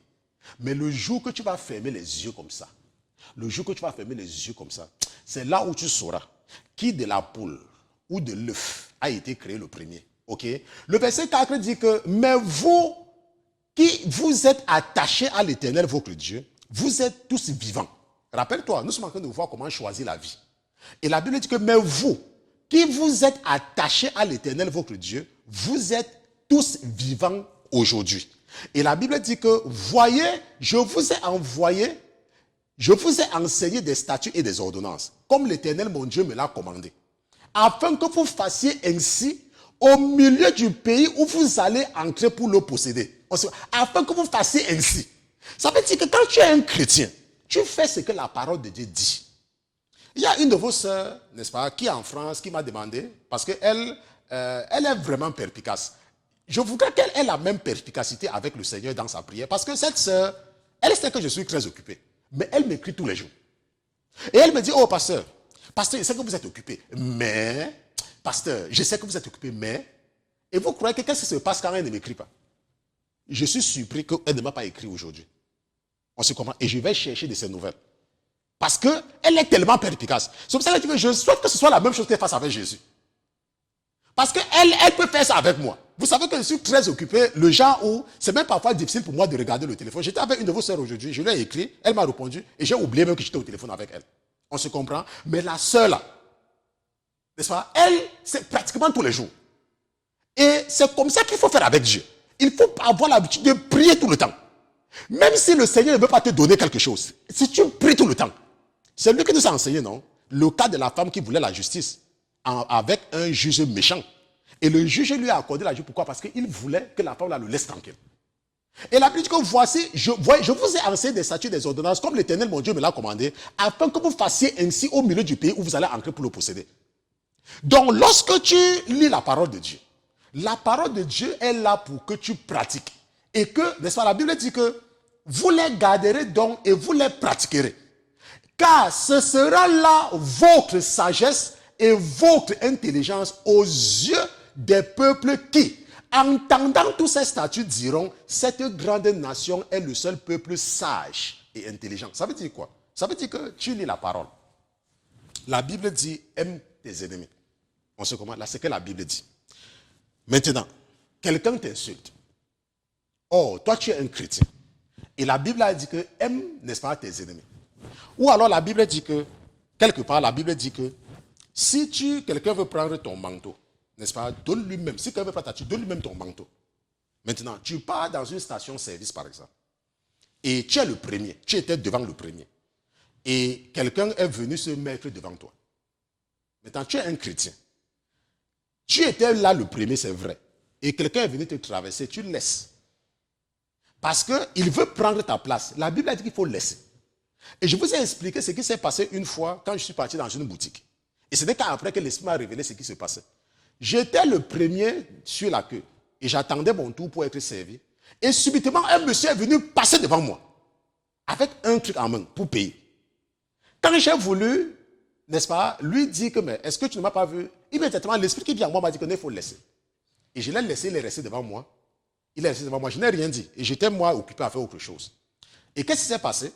Mais le jour que tu vas fermer les yeux comme ça, c'est là où tu sauras qui de la poule ou de l'œuf a été créé le premier. Ok? Le verset 4 dit que, mais vous qui vous êtes attachés à l'Éternel, votre Dieu, vous êtes tous vivants. Rappelle-toi, nous sommes en train de voir comment choisir la vie. Et la Bible dit que, mais vous qui vous êtes attachés à l'Éternel, votre Dieu, vous êtes tous vivants aujourd'hui. Et la Bible dit que, voyez, je vous ai enseigné des statuts et des ordonnances, comme l'Éternel, mon Dieu, me l'a commandé, afin que vous fassiez ainsi au milieu du pays où vous allez entrer pour le posséder. Afin que vous fassiez ainsi. Ça veut dire que quand tu es un chrétien, tu fais ce que la parole de Dieu dit. Il y a une de vos sœurs, n'est-ce pas, qui est en France, qui m'a demandé, parce qu'elle elle est vraiment perspicace. Je voudrais qu'elle ait la même perspicacité avec le Seigneur dans sa prière, parce que cette sœur, elle sait que je suis très occupé, mais elle m'écrit tous les jours. Et elle me dit, oh pasteur, je sais que vous êtes occupé, mais, pasteur, je sais que vous êtes occupé, mais, et vous croyez que qu'est-ce qui se passe quand elle ne m'écrit pas? Je suis surpris qu'elle ne m'a pas écrit aujourd'hui. On se comprend, et je vais chercher de ses nouvelles. Parce qu'elle est tellement perspicace. C'est pour ça que je souhaite que ce soit la même chose qu'elle fasse avec Jésus. Parce qu'elle peut faire ça avec moi. Vous savez que je suis très occupé, le genre où c'est même parfois difficile pour moi de regarder le téléphone. J'étais avec une de vos sœurs aujourd'hui, je lui ai écrit, elle m'a répondu, et j'ai oublié même que j'étais au téléphone avec elle. On se comprend. Mais la sœur là, n'est-ce pas, elle, c'est pratiquement tous les jours. Et c'est comme ça qu'il faut faire avec Dieu. Il faut avoir l'habitude de prier tout le temps. Même si le Seigneur ne veut pas te donner quelque chose, si tu pries tout le temps, c'est lui qui nous a enseigné, non? Le cas de la femme qui voulait la justice avec un juge méchant. Et le juge lui a accordé la justice. Pourquoi? Parce qu'il voulait que la femme là le laisse tranquille. Et la Bible dit que voici, je vous ai enseigné des statuts, des ordonnances, comme l'Éternel, mon Dieu, me l'a commandé, afin que vous fassiez ainsi au milieu du pays où vous allez entrer pour le posséder. Donc, lorsque tu lis la parole de Dieu, la parole de Dieu est là pour que tu pratiques. Et que, n'est-ce pas, la Bible dit que vous les garderez donc et vous les pratiquerez. Car ce sera là votre sagesse et votre intelligence aux yeux des peuples qui, entendant tous ces statuts, diront, cette grande nation est le seul peuple sage et intelligent. Ça veut dire quoi? Ça veut dire que tu lis la parole. La Bible dit, aime tes ennemis. On sait comment? Là, c'est ce que la Bible dit. Maintenant, quelqu'un t'insulte. Oh, toi tu es un chrétien. Et la Bible a dit que aime, n'est-ce pas, tes ennemis. Ou alors la Bible dit que, quelque part, la Bible dit que si quelqu'un veut prendre ton manteau, n'est-ce pas, donne-lui même. Si quelqu'un veut prendre ta tuile, donne-lui même ton manteau. Maintenant, tu pars dans une station-service, par exemple, et tu es le premier, tu étais devant le premier, et quelqu'un est venu se mettre devant toi. Maintenant, tu es un chrétien. Tu étais là le premier, c'est vrai, et quelqu'un est venu te traverser, tu le laisses. Parce qu'il veut prendre ta place. La Bible a dit qu'il faut laisser. Et je vous ai expliqué ce qui s'est passé une fois quand je suis parti dans une boutique. Et c'était qu'après que l'Esprit m'a révélé ce qui se passait. J'étais le premier sur la queue. Et j'attendais mon tour pour être servi. Et subitement, un monsieur est venu passer devant moi. Avec un truc en main pour payer. Quand j'ai voulu, n'est-ce pas, lui dire que, mais est-ce que tu ne m'as pas vu? Immédiatement, l'Esprit qui vient à moi m'a dit qu'il faut le laisser. Et je l'ai laissé, il est resté devant moi. Il est resté devant moi, je n'ai rien dit. Et j'étais moi occupé à faire autre chose. Et qu'est-ce qui s'est passé?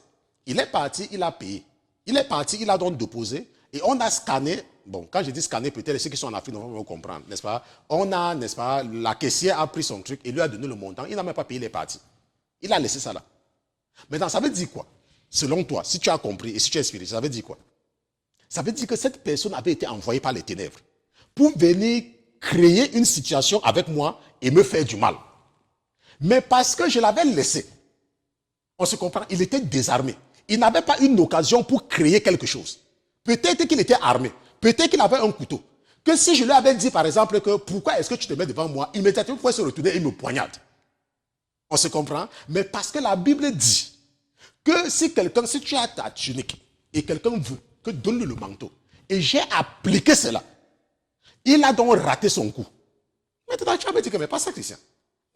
Il est parti, il a payé. Il est parti, il a donc déposé. Et on a scanné. Bon, quand je dis scanner, peut-être ceux qui sont en Afrique vont comprendre, n'est-ce pas? On a, n'est-ce pas, la caissière a pris son truc et lui a donné le montant. Il n'a même pas payé, il est parti. Il a laissé ça là. Maintenant, ça veut dire quoi? Selon toi, si tu as compris et si tu es inspiré, ça veut dire quoi? Ça veut dire que cette personne avait été envoyée par les ténèbres pour venir créer une situation avec moi et me faire du mal. Mais parce que je l'avais laissé, on se comprend, il était désarmé. Il n'avait pas une occasion pour créer quelque chose. Peut-être qu'il était armé. Peut-être qu'il avait un couteau. Que si je lui avais dit, par exemple, que pourquoi est-ce que tu te mets devant moi, immédiatement, il pouvait se retourner et il me poignarde. On se comprend? Mais parce que la Bible dit que si tu as ta tunique et quelqu'un veut que donne-lui le manteau, et j'ai appliqué cela, il a donc raté son coup. Maintenant, tu vas me dire que, mais pas ça, Christian.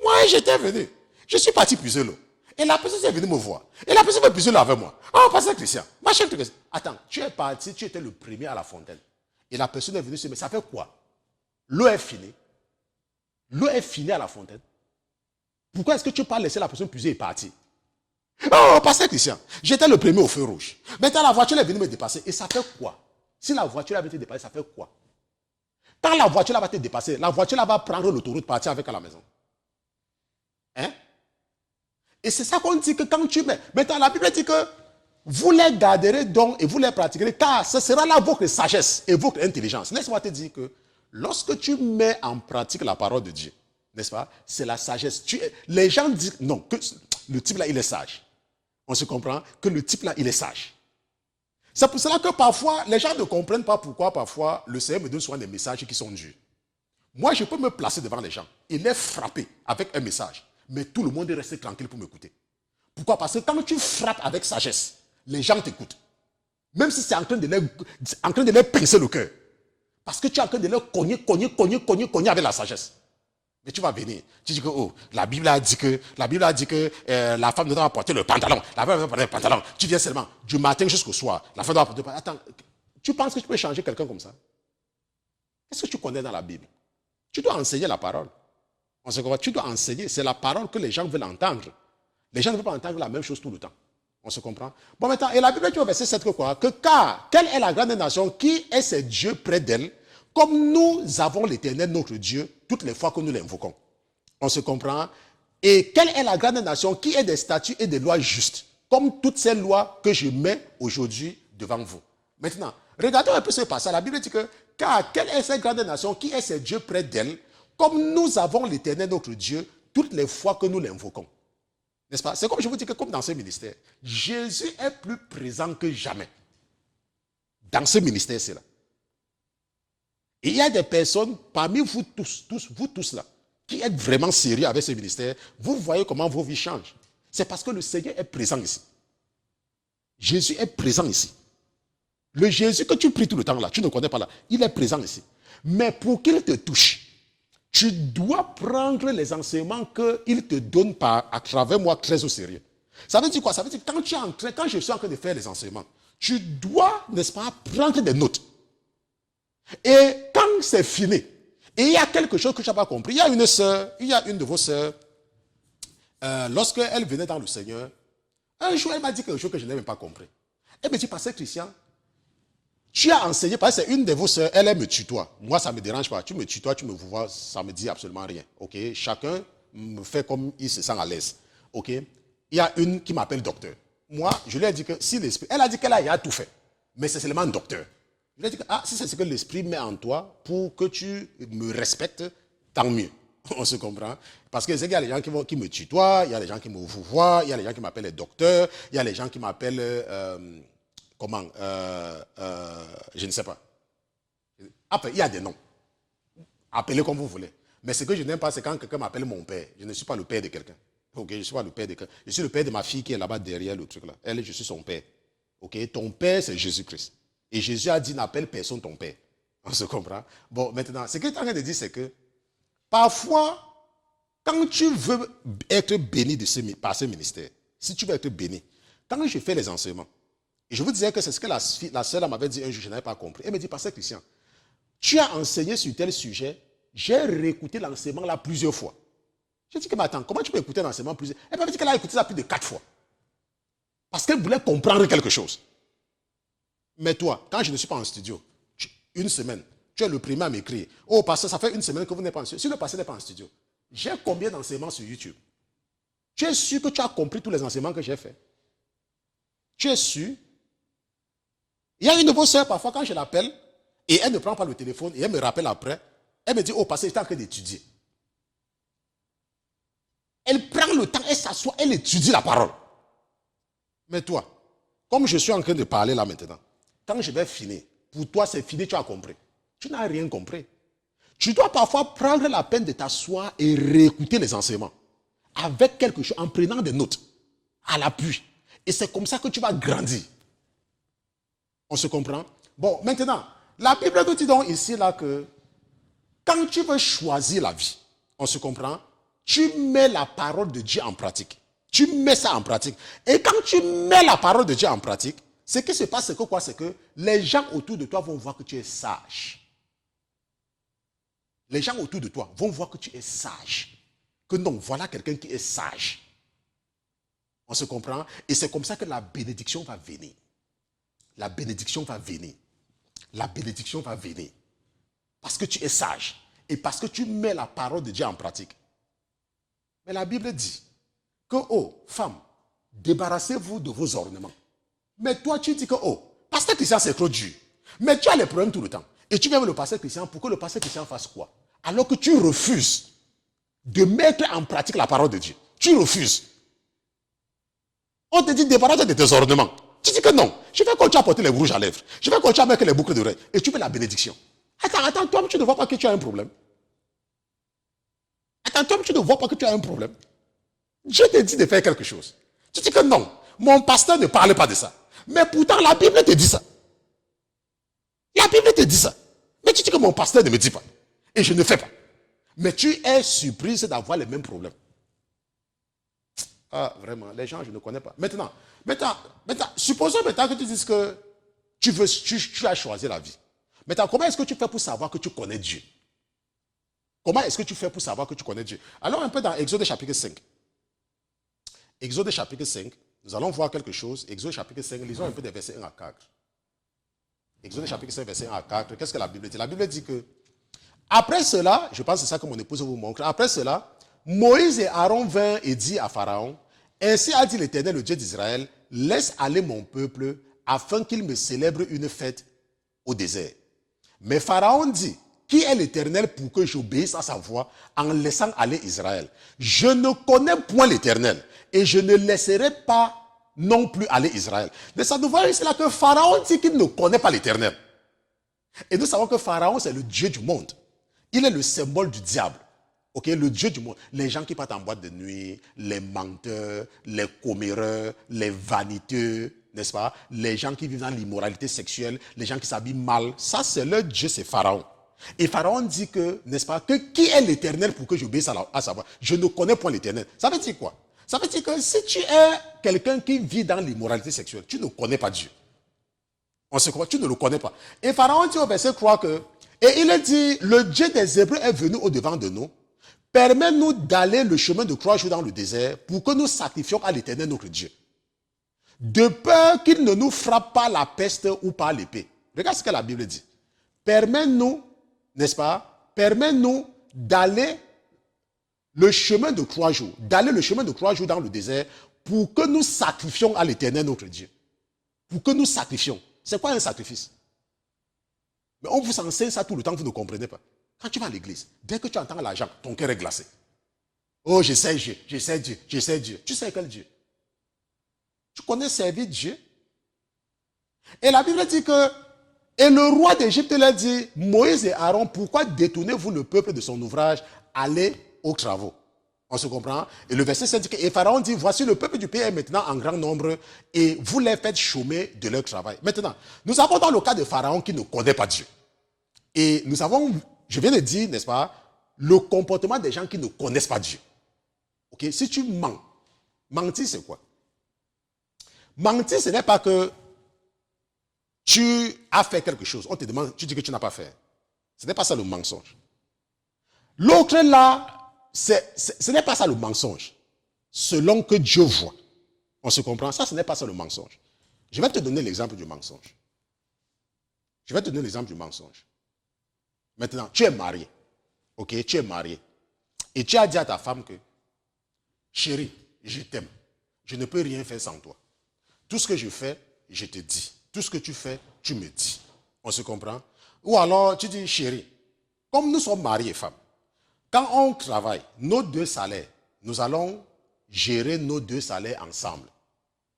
Moi, j'étais venu. Je suis parti puiser l'eau. Et la personne est venue me voir. Et la personne veut puiser l'eau avec moi. Oh, pas ça, Christian. Ma chère Christian. Attends, tu es parti, tu étais le premier à la fontaine. Et la personne est venue se dire, mais ça fait quoi? L'eau est finie. L'eau est finie à la fontaine. Pourquoi est-ce que tu n'as pas laissé la personne puiser et partir? Oh, pas ça, Christian. J'étais le premier au feu rouge. Maintenant, la voiture est venue me dépasser. Et ça fait quoi? Si la voiture va te dépasser, ça fait quoi? Quand la voiture va te dépasser, la voiture va prendre l'autoroute, partir avec à la maison. Hein? Et c'est ça qu'on dit que quand tu mets. Maintenant, la Bible dit que vous les garderez donc et vous les pratiquerez, car ce sera là votre sagesse et votre intelligence. Laisse-moi te dire que lorsque tu mets en pratique la parole de Dieu, n'est-ce pas? C'est la sagesse. Les gens disent non, que le type là, il est sage. On se comprend que le type là, il est sage. C'est pour cela que parfois, les gens ne comprennent pas pourquoi parfois le Seigneur me donne souvent des messages qui sont durs. Moi, je peux me placer devant les gens et les frapper avec un message. Mais tout le monde est resté tranquille pour m'écouter. Pourquoi? Parce que quand tu frappes avec sagesse, les gens t'écoutent. Même si c'est en train de les pincer le cœur. Parce que tu es en train de les cogner avec la sagesse. Mais tu vas venir. Tu dis que la Bible a dit que la femme ne doit pas porter le pantalon. La femme ne doit pas porter le pantalon. Tu viens seulement du matin jusqu'au soir. La femme doit porter le pantalon. Attends, tu penses que tu peux changer quelqu'un comme ça? Qu'est-ce que tu connais dans la Bible? Tu dois enseigner la parole. On se comprend. Tu dois enseigner. C'est la parole que les gens veulent entendre. Les gens ne veulent pas entendre la même chose tout le temps. On se comprend. Bon, maintenant, et la Bible dit au verset 7 que quoi? Que car, quelle est la grande nation qui est ses dieux près d'elle, comme nous avons l'Éternel, notre Dieu, toutes les fois que nous l'invoquons. On se comprend. Et quelle est la grande nation qui est des statuts et des lois justes, comme toutes ces lois que je mets aujourd'hui devant vous. Maintenant, regardons un peu ce passage. La Bible dit que, car quelle est cette grande nation qui est ses dieux près d'elle, comme nous avons l'Éternel, notre Dieu, toutes les fois que nous l'invoquons. N'est-ce pas? C'est comme je vous dis que comme dans ce ministère, Jésus est plus présent que jamais. Dans ce ministère-ci là. Et il y a des personnes parmi vous tous là, qui êtes vraiment sérieux avec ce ministère, vous voyez comment vos vies changent. C'est parce que le Seigneur est présent ici. Jésus est présent ici. Le Jésus que tu pries tout le temps là, tu ne connais pas là, il est présent ici. Mais pour qu'il te touche, tu dois prendre les enseignements qu'il te donne à travers moi très au sérieux. Ça veut dire quoi? Ça veut dire que quand je suis en train de faire les enseignements, tu dois, n'est-ce pas, prendre des notes. Et quand c'est fini, et il y a quelque chose que tu n'as pas compris, il y a une de vos sœurs, lorsqu'elle venait dans le Seigneur, un jour elle m'a dit quelque chose que je n'ai même pas compris. Elle me dit, pasteur Christian, tu as enseigné, parce que c'est une de vos sœurs, elle me tutoie. Moi, ça ne me dérange pas. Tu me tutoies, tu me vois, ça ne me dit absolument rien. Ok? Chacun me fait comme il se sent à l'aise. Ok? Il y a une qui m'appelle docteur. Moi, je lui ai dit que si l'esprit, elle a dit qu'elle a tout fait, mais c'est seulement un docteur. Je lui ai dit que si c'est ce que l'esprit met en toi pour que tu me respectes, tant mieux. On se comprend. Parce que c'est qu'il y a les gens qui me tutoient, il y a les gens qui me voient, il y a les gens qui m'appellent docteur, il y a les gens qui m'appellent... comment je ne sais pas. Après, il y a des noms. Appelez comme vous voulez. Mais ce que je n'aime pas, c'est quand quelqu'un m'appelle mon père. Je ne suis pas le père de quelqu'un. Ok, je ne suis pas le père de quelqu'un. Je suis le père de ma fille qui est là-bas derrière le truc là. Elle, je suis son père. Ok, ton père, c'est Jésus-Christ. Et Jésus a dit, n'appelle personne ton père. On se comprend? Bon, maintenant, ce que tu es en train de dire, c'est que parfois, quand tu veux être béni par ce ministère, si tu veux être béni, quand je fais les enseignements, et je vous disais que c'est ce que la sœur m'avait dit un jour, je n'avais pas compris. Elle me dit, pasteur Christian, tu as enseigné sur tel sujet, j'ai réécouté l'enseignement là plusieurs fois. Je dis que, mais attends, comment tu peux écouter l'enseignement plusieurs fois? Elle m'a dit qu'elle a écouté ça plus de 4 fois. Parce qu'elle voulait comprendre quelque chose. Mais toi, quand je ne suis pas en studio, une semaine, tu es le premier à m'écrire. Oh, pasteur, ça fait une semaine que vous n'êtes pas en studio. Si le pasteur n'est pas en studio, j'ai combien d'enseignements sur YouTube? Tu es sûr que tu as compris tous les enseignements que j'ai faits? Tu es sûr? Il y a une de vos soeurs, parfois, quand je l'appelle, et elle ne prend pas le téléphone, et elle me rappelle après, elle me dit, oh, pasteur, j'étais en train d'étudier. Elle prend le temps, elle s'assoit, elle étudie la parole. Mais toi, comme je suis en train de parler là maintenant, quand je vais finir, pour toi c'est fini, tu as compris. Tu n'as rien compris. Tu dois parfois prendre la peine de t'asseoir et réécouter les enseignements. Avec quelque chose, en prenant des notes, à l'appui. Et c'est comme ça que tu vas grandir. On se comprend? Bon, maintenant, la Bible nous dit donc ici là que quand tu veux choisir la vie, on se comprend, tu mets la parole de Dieu en pratique. Tu mets ça en pratique. Et quand tu mets la parole de Dieu en pratique, ce qui se passe, c'est que quoi? C'est que les gens autour de toi vont voir que tu es sage. Les gens autour de toi vont voir que tu es sage. Que non, voilà quelqu'un qui est sage. On se comprend? Et c'est comme ça que la bénédiction va venir. La bénédiction va venir. la bénédiction va venir. Parce que tu es sage et parce que tu mets la parole de Dieu en pratique. Mais la Bible dit que, oh, femmes, débarrassez-vous de vos ornements. Mais toi, tu dis que, oh, pasteur Christian, c'est trop dur. Mais tu as les problèmes tout le temps. Et tu viens avec le pasteur Christian pour que le pasteur Christian fasse quoi? Alors que tu refuses de mettre en pratique la parole de Dieu. Tu refuses. On te dit débarrasse de tes ornements. Tu dis que non. Je vais continuer à porter les rouges à lèvres. Je vais continuer à mettre les boucles d'oreilles. Et tu veux la bénédiction. Attends, toi, tu ne vois pas que tu as un problème. Attends, toi, tu ne vois pas que tu as un problème. Dieu te dit de faire quelque chose. Tu dis que non. Mon pasteur ne parle pas de ça. Mais pourtant, la Bible te dit ça. La Bible te dit ça. Mais tu dis que mon pasteur ne me dit pas. Et je ne fais pas. Mais tu es surprise d'avoir les mêmes problèmes. Ah, vraiment, les gens, je ne connais pas. Maintenant, supposons maintenant que tu dises que tu as choisi la vie. Maintenant, comment est-ce que tu fais pour savoir que tu connais Dieu? Comment est-ce que tu fais pour savoir que tu connais Dieu? Alors, un peu dans Exode chapitre 5. Exode chapitre 5, nous allons voir quelque chose. Exode chapitre 5, lisons un peu des versets 1 à 4. Exode chapitre 5, versets 1 à 4. Qu'est-ce que la Bible dit? La Bible dit que, après cela, je pense que c'est ça que mon épouse vous montre. Après cela, Moïse et Aaron vinrent et dit à Pharaon, ainsi a dit l'Éternel, le Dieu d'Israël, laisse aller mon peuple afin qu'il me célèbre une fête au désert. Mais Pharaon dit, qui est l'Éternel pour que j'obéisse à sa voix en laissant aller Israël? Je ne connais point l'Éternel et je ne laisserai pas non plus aller Israël. Mais ça nous voit ici là que Pharaon dit qu'il ne connaît pas l'Éternel. Et nous savons que Pharaon c'est le Dieu du monde. Il est le symbole du diable. Ok, le Dieu du monde. Les gens qui partent en boîte de nuit, les menteurs, les comméreurs, les vaniteux, n'est-ce pas? Les gens qui vivent dans l'immoralité sexuelle, les gens qui s'habillent mal. Ça, c'est leur Dieu, c'est Pharaon. Et Pharaon dit que, n'est-ce pas, que qui est l'Éternel pour que j'obéisse à sa voix? Je ne connais point l'Éternel. Ça veut dire quoi? Ça veut dire que si tu es quelqu'un qui vit dans l'immoralité sexuelle, tu ne connais pas Dieu. On se croit, tu ne le connais pas. Et Pharaon dit au verset 3 que, et il a dit, le Dieu des Hébreux est venu au-devant de nous. Permets-nous d'aller le chemin de 3 jours dans le désert pour que nous sacrifions à l'Éternel notre Dieu. De peur qu'il ne nous frappe pas la peste ou par l'épée. Regarde ce que la Bible dit. Permets-nous, n'est-ce pas? Permets-nous d'aller le chemin de 3 jours. D'aller le chemin de 3 jours dans le désert pour que nous sacrifions à l'Éternel notre Dieu. Pour que nous sacrifions. C'est quoi un sacrifice? Mais on vous enseigne ça tout le temps, vous ne comprenez pas. Quand tu vas à l'église, dès que tu entends l'argent, ton cœur est glacé. Oh, je sais Dieu, je sais Dieu, je sais Dieu. Tu sais quel Dieu? Tu connais servir Dieu? Et la Bible dit que, et le roi d'Égypte leur dit, Moïse et Aaron, pourquoi détournez-vous le peuple de son ouvrage? Allez aux travaux. On se comprend? Et le verset 7 dit que, et Pharaon dit, voici le peuple du pays est maintenant en grand nombre et vous les faites chômer de leur travail. Maintenant, nous avons dans le cas de Pharaon qui ne connaît pas Dieu. Et nous avons, je viens de dire, n'est-ce pas, le comportement des gens qui ne connaissent pas Dieu. Ok? Si tu mens, mentir c'est quoi? Mentir ce n'est pas que tu as fait quelque chose. On te demande, tu dis que tu n'as pas fait. Ce n'est pas ça le mensonge. L'autre là, ce n'est pas ça le mensonge. Selon que Dieu voit. On se comprend? Ça, ce n'est pas ça le mensonge. Je vais te donner l'exemple du mensonge. Je vais te donner l'exemple du mensonge. Maintenant, tu es marié. Ok, tu es marié. Et tu as dit à ta femme que, chérie, je t'aime. Je ne peux rien faire sans toi. Tout ce que je fais, je te dis. Tout ce que tu fais, tu me dis. On se comprend? Ou alors, tu dis, chérie, comme nous sommes mariés femmes, quand on travaille, nos 2 salaires, nous allons gérer nos 2 salaires ensemble.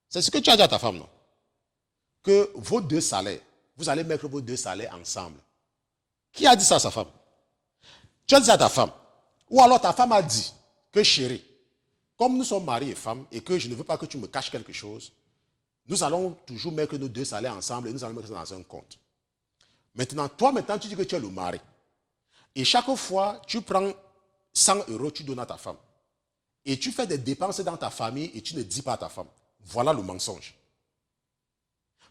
C'est ce que tu as dit à ta femme, non? Que vos 2 salaires, vous allez mettre vos 2 salaires ensemble. Qui a dit ça à sa femme? Tu as dit ça à ta femme. Ou alors ta femme a dit que chérie, comme nous sommes mariés et femmes et que je ne veux pas que tu me caches quelque chose, nous allons toujours mettre nos 2 salaires ensemble et nous allons mettre ça dans un compte. Maintenant, toi, tu dis que tu es le mari. Et chaque fois, tu prends 100 €, tu donnes à ta femme. Et tu fais des dépenses dans ta famille et tu ne dis pas à ta femme. Voilà le mensonge.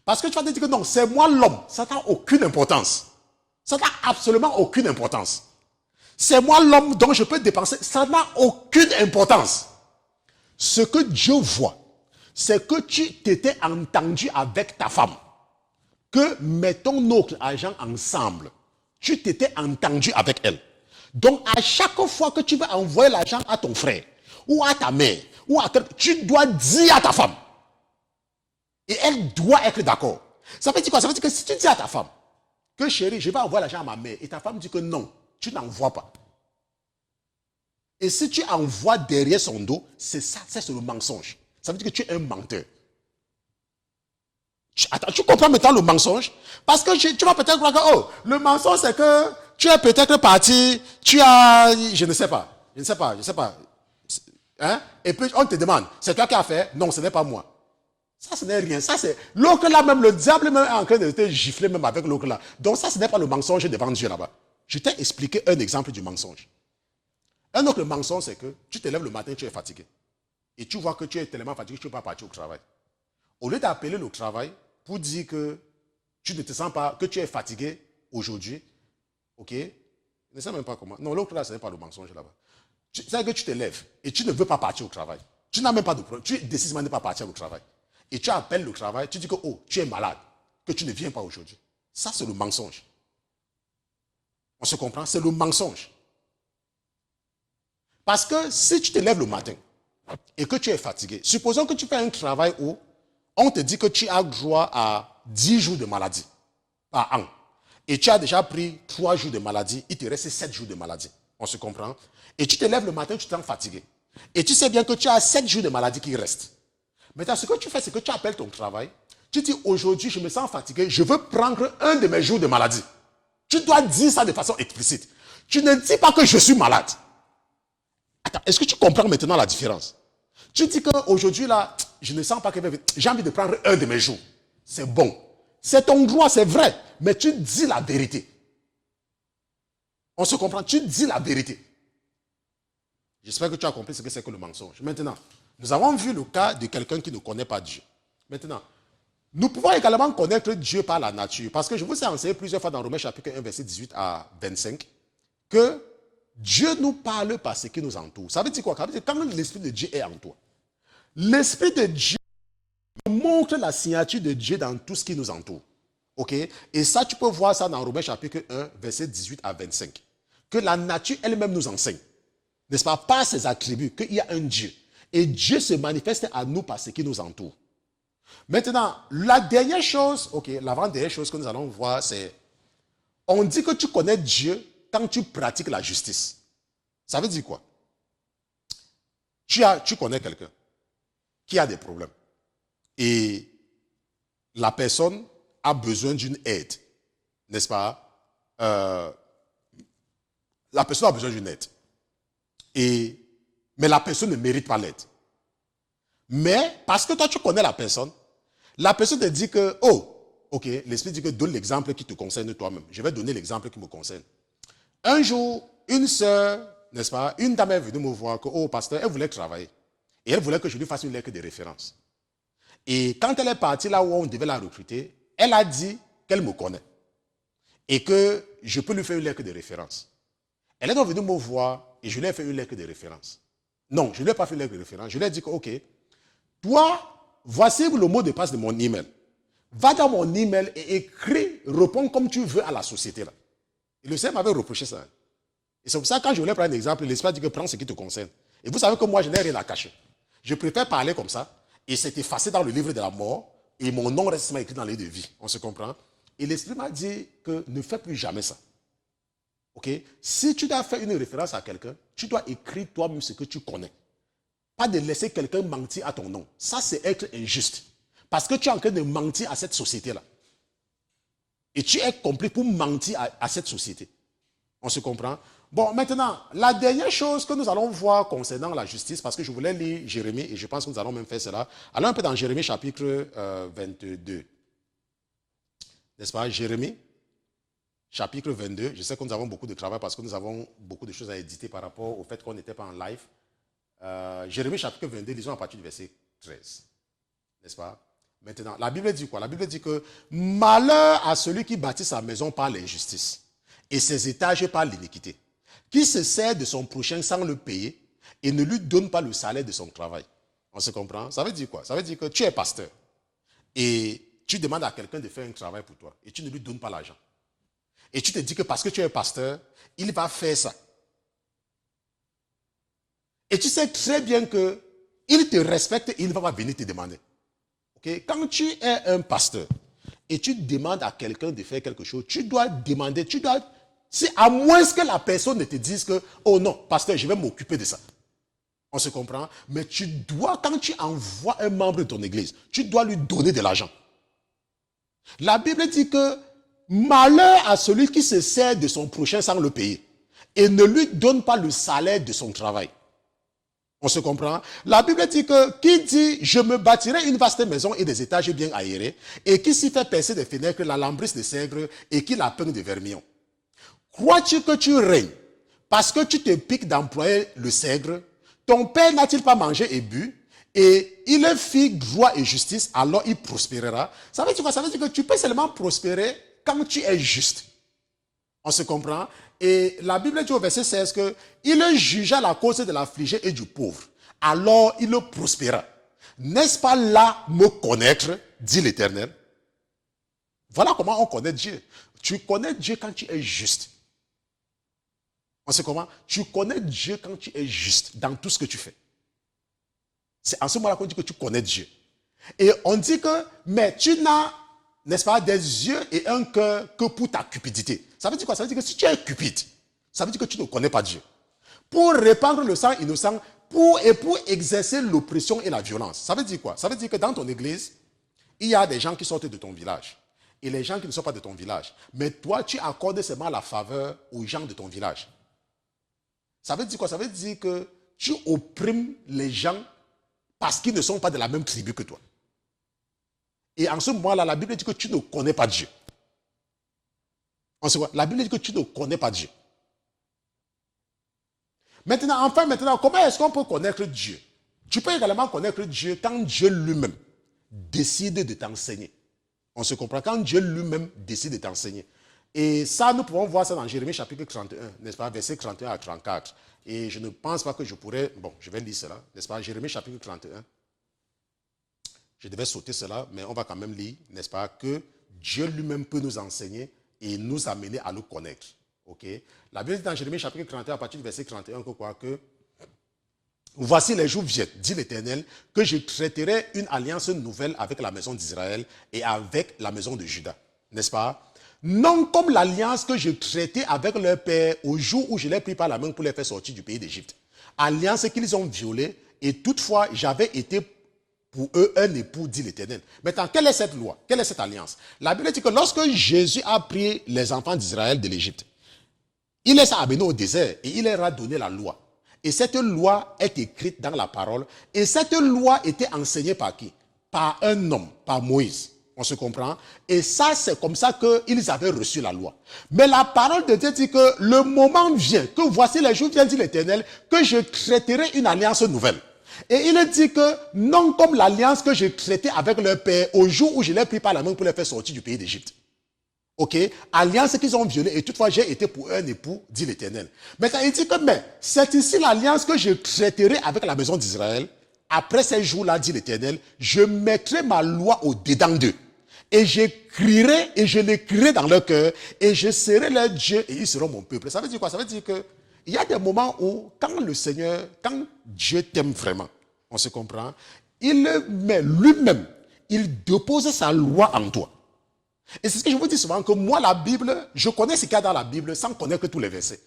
Parce que tu vas te dire que non, c'est moi l'homme. Ça n'a aucune importance. Ça n'a absolument aucune importance. C'est moi l'homme dont je peux dépenser. Ça n'a aucune importance. Ce que Dieu voit, c'est que tu t'étais entendu avec ta femme. que mettons notre argent ensemble. Tu t'étais entendu avec elle. Donc, à chaque fois que tu vas envoyer l'argent à ton frère, ou à ta mère, tu dois dire à ta femme. Et elle doit être d'accord. Ça veut dire quoi? Ça veut dire que si tu dis à ta femme que chérie, je vais envoyer l'argent à ma mère, et ta femme dit que non, tu n'envoies pas. Et si tu envoies derrière son dos, c'est ça, c'est le mensonge. Ça veut dire que tu es un menteur. Attends, tu comprends maintenant le mensonge? Parce que tu vas peut-être croire que, oh, le mensonge c'est que tu es peut-être parti, tu as, je ne sais pas. Hein? Et puis on te demande, c'est toi qui as fait? Non, ce n'est pas moi. Ça, ce n'est rien. Ça, c'est l'autre là, même le diable même est en train de te gifler même avec l'autre là. Donc ça, ce n'est pas le mensonge devant Dieu là-bas. Je t'ai expliqué un exemple du mensonge. Un autre mensonge, c'est que tu te lèves le matin, tu es fatigué. Et tu vois que tu es tellement fatigué que tu ne peux pas partir au travail. Au lieu d'appeler le travail pour dire que tu ne te sens pas, que tu es fatigué aujourd'hui, ok? Je ne sais même pas comment. Non, l'autre là, ce n'est pas le mensonge là-bas. C'est que tu te lèves et tu ne veux pas partir au travail. Tu n'as même pas de problème. Tu décides même de ne pas partir au travail. Et tu appelles le travail, tu dis que oh, tu es malade, que tu ne viens pas aujourd'hui. Ça, c'est le mensonge. On se comprend? C'est le mensonge. Parce que si tu te lèves le matin et que tu es fatigué, supposons que tu fais un travail où on te dit que tu as droit à 10 jours de maladie par an. Et tu as déjà pris 3 jours de maladie, il te reste 7 jours de maladie. On se comprend? Et tu te lèves le matin, tu te sens fatigué. Et tu sais bien que tu as 7 jours de maladie qui restent. Maintenant, ce que tu fais, c'est que tu appelles ton travail. Tu dis, aujourd'hui, je me sens fatigué, je veux prendre un de mes jours de maladie. Tu dois dire ça de façon explicite. Tu ne dis pas que je suis malade. Attends, est-ce que tu comprends maintenant la différence? Tu dis qu'aujourd'hui, là, je ne sens pas que j'ai envie de prendre un de mes jours. C'est bon. C'est ton droit, c'est vrai. Mais tu dis la vérité. On se comprend? Tu dis la vérité. J'espère que tu as compris ce que c'est que le mensonge. Maintenant, nous avons vu le cas de quelqu'un qui ne connaît pas Dieu. Maintenant, nous pouvons également connaître Dieu par la nature. Parce que je vous ai enseigné plusieurs fois dans Romains chapitre 1, verset 18 à 25, que Dieu nous parle par ce qui nous entoure. Ça veut dire quoi? Ça veut dire quand l'Esprit de Dieu est en toi, l'Esprit de Dieu montre la signature de Dieu dans tout ce qui nous entoure. Ok? Et ça, tu peux voir ça dans Romains chapitre 1, verset 18 à 25. Que la nature elle-même nous enseigne. N'est-ce pas? Par ses attributs, qu'il y a un Dieu. Et Dieu se manifeste à nous par ce qui nous entoure. Maintenant, la dernière chose, ok, l'avant-dernière chose que nous allons voir, c'est, on dit que tu connais Dieu quand tu pratiques la justice. Ça veut dire quoi? Tu connais quelqu'un qui a des problèmes. Et la personne a besoin d'une aide. N'est-ce pas? La personne a besoin d'une aide. Mais la personne ne mérite pas l'aide. Mais parce que toi, tu connais la personne te dit que, oh, ok, l'Esprit dit que donne l'exemple qui te concerne toi-même. Je vais donner l'exemple qui me concerne. Un jour, une sœur, n'est-ce pas, une dame est venue me voir que, oh, pasteur, elle voulait travailler. Et elle voulait que je lui fasse une lettre de référence. Et quand elle est partie là où on devait la recruter, elle a dit qu'elle me connaît. Et que je peux lui faire une lettre de référence. Elle est donc venue me voir et je lui ai fait une lettre de référence. Non, je ne lui ai pas fait une lettre de référence. Je lui ai dit que, ok, toi, voici le mot de passe de mon email. Va dans mon email et écris, réponds comme tu veux à la société là. Et le Seigneur m'avait reproché ça. Et c'est pour ça que quand je voulais prendre un exemple, l'Esprit dit que prends ce qui te concerne. Et vous savez que moi, je n'ai rien à cacher. Je préfère parler comme ça et c'est effacé dans le livre de la mort et mon nom reste écrit dans le livre de vie. On se comprend? Et l'Esprit m'a dit que ne fais plus jamais ça. Ok? Si tu dois faire une référence à quelqu'un, tu dois écrire toi-même ce que tu connais. Pas de laisser quelqu'un mentir à ton nom. Ça, c'est être injuste. Parce que tu es en train de mentir à cette société-là. Et tu es compris pour mentir à cette société. On se comprend? Bon, maintenant, la dernière chose que nous allons voir concernant la justice, parce que je voulais lire Jérémie, et je pense que nous allons même faire cela. Allons un peu dans Jérémie chapitre 22. N'est-ce pas? Jérémie chapitre 22. Je sais que nous avons beaucoup de travail parce que nous avons beaucoup de choses à éditer par rapport au fait qu'on n'était pas en live. Jérémie chapitre 22, lisons à partir du verset 13. N'est-ce pas? Maintenant, la Bible dit quoi? La Bible dit que malheur à celui qui bâtit sa maison par l'injustice et ses étages par l'iniquité, qui se sert de son prochain sans le payer et ne lui donne pas le salaire de son travail. On se comprend? Ça veut dire quoi? Ça veut dire que tu es pasteur et tu demandes à quelqu'un de faire un travail pour toi et tu ne lui donnes pas l'argent. Et tu te dis que parce que tu es pasteur, il va faire ça. Et tu sais très bien qu'il te respecte et il ne va pas venir te demander. Okay? Quand tu es un pasteur et tu demandes à quelqu'un de faire quelque chose, tu dois demander, c'est à moins que la personne ne te dise que, oh non, pasteur, je vais m'occuper de ça. On se comprend? Mais tu dois, quand tu envoies un membre de ton église, tu dois lui donner de l'argent. La Bible dit que malheur à celui qui se sert de son prochain sans le payer et ne lui donne pas le salaire de son travail. On se comprend? La Bible dit que qui dit je me bâtirai une vaste maison et des étages bien aérés et qui s'y fait percer des fenêtres, la lambrisse de sègre et qui la peint de vermillon. Crois-tu que tu règnes parce que tu te piques d'employer le sègre? Ton père n'a-t-il pas mangé et bu? Et il fit droit et justice, alors il prospérera. Ça veut dire quoi? Ça veut dire que tu peux seulement prospérer quand tu es juste. On se comprend? Et la Bible dit au verset 16 que il jugea la cause de l'affligé et du pauvre. Alors il prospéra. N'est-ce pas là me connaître, dit l'Éternel? Voilà comment on connaît Dieu. Tu connais Dieu quand tu es juste. On sait comment? Tu connais Dieu quand tu es juste dans tout ce que tu fais. C'est en ce moment-là qu'on dit que tu connais Dieu. Et on dit que, mais tu n'as, n'est-ce pas, des yeux et un cœur que pour ta cupidité. Ça veut dire quoi? Ça veut dire que si tu es cupide, ça veut dire que tu ne connais pas Dieu. Pour répandre le sang innocent, pour exercer l'oppression et la violence. Ça veut dire quoi? Ça veut dire que dans ton église, il y a des gens qui sortent de ton village. Et les gens qui ne sont pas de ton village. Mais toi, tu accordes seulement la faveur aux gens de ton village. Ça veut dire quoi? Ça veut dire que tu opprimes les gens parce qu'ils ne sont pas de la même tribu que toi. Et en ce moment-là, la Bible dit que tu ne connais pas Dieu. On se voit. La Bible dit que tu ne connais pas Dieu. Maintenant, comment est-ce qu'on peut connaître Dieu? Tu peux également connaître Dieu quand Dieu lui-même décide de t'enseigner. On se comprend? Quand Dieu lui-même décide de t'enseigner. Et ça, nous pouvons voir ça dans Jérémie chapitre 31, n'est-ce pas, verset 31 à 34. Et je ne pense pas que je pourrais... Bon, je vais lire cela, n'est-ce pas, Jérémie chapitre 31. Je devais sauter cela, mais on va quand même lire, n'est-ce pas, que Dieu lui-même peut nous enseigner et nous amener à le connaître. Ok? La Bible dit dans Jérémie chapitre 31, à partir du verset 31, que quoi? Que voici les jours viennent, dit l'Éternel, que je traiterai une alliance nouvelle avec la maison d'Israël et avec la maison de Juda. N'est-ce pas? Non comme l'alliance que je traitais avec leur père au jour où je les pris par la main pour les faire sortir du pays d'Égypte. Alliance qu'ils ont violée et toutefois j'avais été pour eux un époux, dit l'Éternel. Maintenant, quelle est cette loi? Quelle est cette alliance? La Bible dit que lorsque Jésus a pris les enfants d'Israël de l'Égypte, il les a amenés au désert et il leur a donné la loi. Et cette loi est écrite dans la parole. Et cette loi était enseignée par qui? Par un homme, par Moïse. On se comprend? Et ça, c'est comme ça qu'ils avaient reçu la loi. Mais la parole de Dieu dit que le moment vient, que voici les jours viennent, dit l'Éternel, que je traiterai une alliance nouvelle. Et il dit que non comme l'alliance que je traitais avec leur père au jour où je l'ai pris par la main pour les faire sortir du pays d'Égypte. Ok? Alliance qu'ils ont violée et toutefois j'ai été pour un époux, dit l'Éternel. Maintenant, il dit que mais c'est ici l'alliance que je traiterai avec la maison d'Israël. Après ces jours-là, dit l'Éternel, je mettrai ma loi au-dedans d'eux. Et j'écrirai et je l'écrirai dans leur cœur et je serai leur Dieu et ils seront mon peuple. Ça veut dire quoi? Ça veut dire que il y a des moments où quand le Seigneur, quand Dieu t'aime vraiment, on se comprend, il met lui-même, il dépose sa loi en toi. Et c'est ce que je vous dis souvent, que moi la Bible, je connais ce qu'il y a dans la Bible sans connaître tous les versets.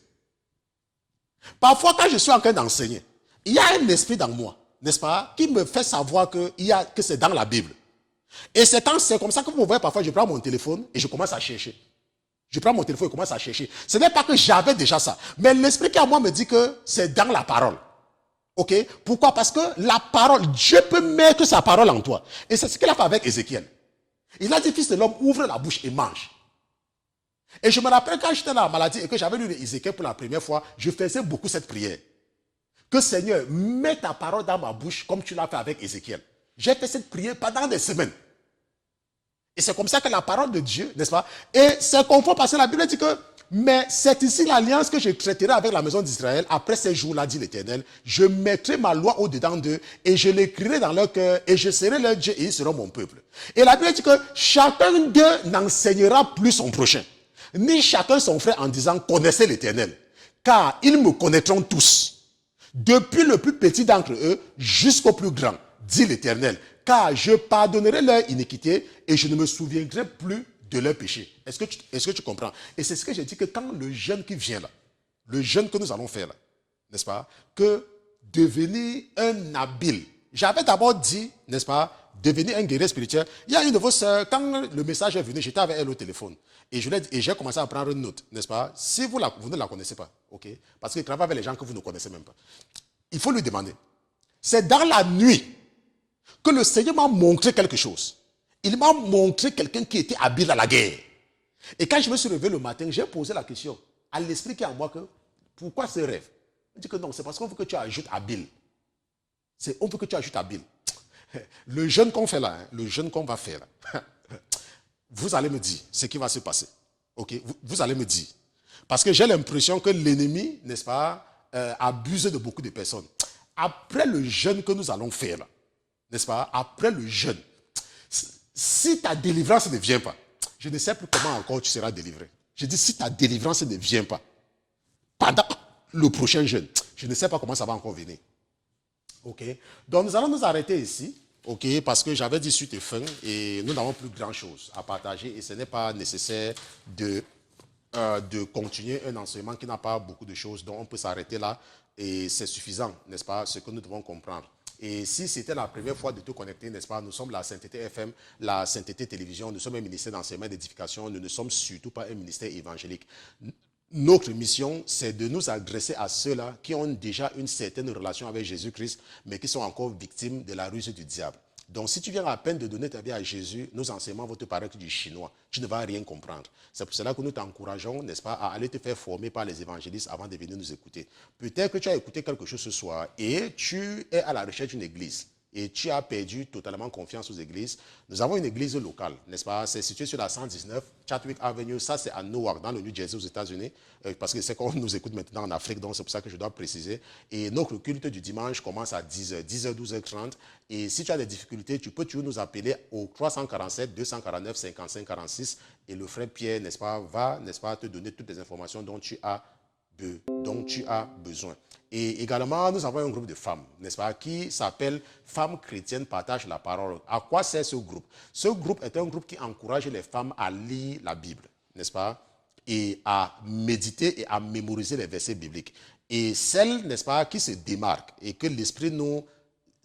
Parfois quand je suis en train d'enseigner, il y a un esprit dans moi, n'est-ce pas, qui me fait savoir que c'est dans la Bible. Et c'est comme ça que vous voyez parfois, je prends mon téléphone et je commence à chercher. Je prends mon téléphone et commence à chercher. Ce n'est pas que j'avais déjà ça. Mais l'esprit qui est en moi me dit que c'est dans la parole. Ok? Pourquoi? Parce que la parole, Dieu peut mettre sa parole en toi. Et c'est ce qu'il a fait avec Ézéchiel. Il a dit, fils de l'homme, ouvre la bouche et mange. Et je me rappelle quand j'étais dans la maladie et que j'avais lu Ézéchiel pour la première fois, je faisais beaucoup cette prière. Que Seigneur, mets ta parole dans ma bouche comme tu l'as fait avec Ézéchiel. J'ai fait cette prière pendant des semaines. Et c'est comme ça que la parole de Dieu, n'est-ce pas? Et c'est confort parce que la Bible dit que, mais c'est ici l'alliance que je traiterai avec la maison d'Israël. Après ces jours-là, dit l'Éternel, je mettrai ma loi au-dedans d'eux et je l'écrirai dans leur cœur et je serai leur Dieu et ils seront mon peuple. Et la Bible dit que chacun d'eux n'enseignera plus son prochain, ni chacun son frère en disant, connaissez l'Éternel, car ils me connaîtront tous, depuis le plus petit d'entre eux jusqu'au plus grand, dit l'Éternel, car je pardonnerai leur iniquité et je ne me souviendrai plus de leurs péchés. Est-ce que tu comprends? Et c'est ce que j'ai dit que quand le jeûne qui vient là, le jeûne que nous allons faire là, n'est-ce pas, que devenir un habile. J'avais d'abord dit, n'est-ce pas, devenir un guerrier spirituel. Il y a une de vos sœurs, quand le message est venu, j'étais avec elle au téléphone. Et j'ai commencé à prendre une note, n'est-ce pas? Si vous ne la connaissez pas, ok? Parce qu'il travaille avec les gens que vous ne connaissez même pas. Il faut lui demander. C'est dans la nuit que le Seigneur m'a montré quelque chose. Il m'a montré quelqu'un qui était habile à la guerre. Et quand je me suis réveillé le matin, j'ai posé la question à l'esprit qui est en moi que, pourquoi ce rêve? Il dit que non, c'est parce qu'on veut que tu ajoutes habile. On veut que tu ajoutes habile. Le jeûne qu'on fait là, le jeûne qu'on va faire là, vous allez me dire ce qui va se passer. Ok, vous allez me dire. Parce que j'ai l'impression que l'ennemi, n'est-ce pas, abuse de beaucoup de personnes. Après le jeûne que nous allons faire là, n'est-ce pas, après le jeûne, si ta délivrance ne vient pas, je ne sais plus comment encore tu seras délivré. Je dis si ta délivrance ne vient pas, pendant le prochain jeûne, je ne sais pas comment ça va encore venir. Ok, donc nous allons nous arrêter ici. Ok, parce que j'avais dit suite et fin et nous n'avons plus grand chose à partager et ce n'est pas nécessaire de continuer un enseignement qui n'a pas beaucoup de choses, donc on peut s'arrêter là et c'est suffisant, n'est-ce pas, ce que nous devons comprendre. Et si c'était la première fois de te connecter, n'est-ce pas, nous sommes la Sainteté FM, la Sainteté Télévision, nous sommes un ministère d'enseignement et d'édification, nous ne sommes surtout pas un ministère évangélique. Notre mission, c'est de nous adresser à ceux-là qui ont déjà une certaine relation avec Jésus-Christ, mais qui sont encore victimes de la ruse du diable. Donc, si tu viens à peine de donner ta vie à Jésus, nos enseignements vont te paraître du chinois. Tu ne vas rien comprendre. C'est pour cela que nous t'encourageons, n'est-ce pas, à aller te faire former par les évangélistes avant de venir nous écouter. Peut-être que tu as écouté quelque chose ce soir et tu es à la recherche d'une église. Et tu as perdu totalement confiance aux églises. Nous avons une église locale, n'est-ce pas? C'est situé sur la 119, Chadwick Avenue. Ça, c'est à Newark, dans le New Jersey, aux États-Unis. Parce que c'est qu'on nous écoute maintenant en Afrique, donc c'est pour ça que je dois préciser. Et notre culte du dimanche commence à 10h, 12h30. Et si tu as des difficultés, tu peux toujours nous appeler au 347 249 55 46. Et le frère Pierre, n'est-ce pas, va, n'est-ce pas, te donner toutes les informations dont tu as besoin. Et également, nous avons un groupe de femmes, n'est-ce pas, qui s'appelle Femmes chrétiennes partagent la parole. À quoi sert ce groupe? Ce groupe est un groupe qui encourage les femmes à lire la Bible, n'est-ce pas, et à méditer et à mémoriser les versets bibliques. Et celles, n'est-ce pas, qui se démarquent et que l'Esprit nous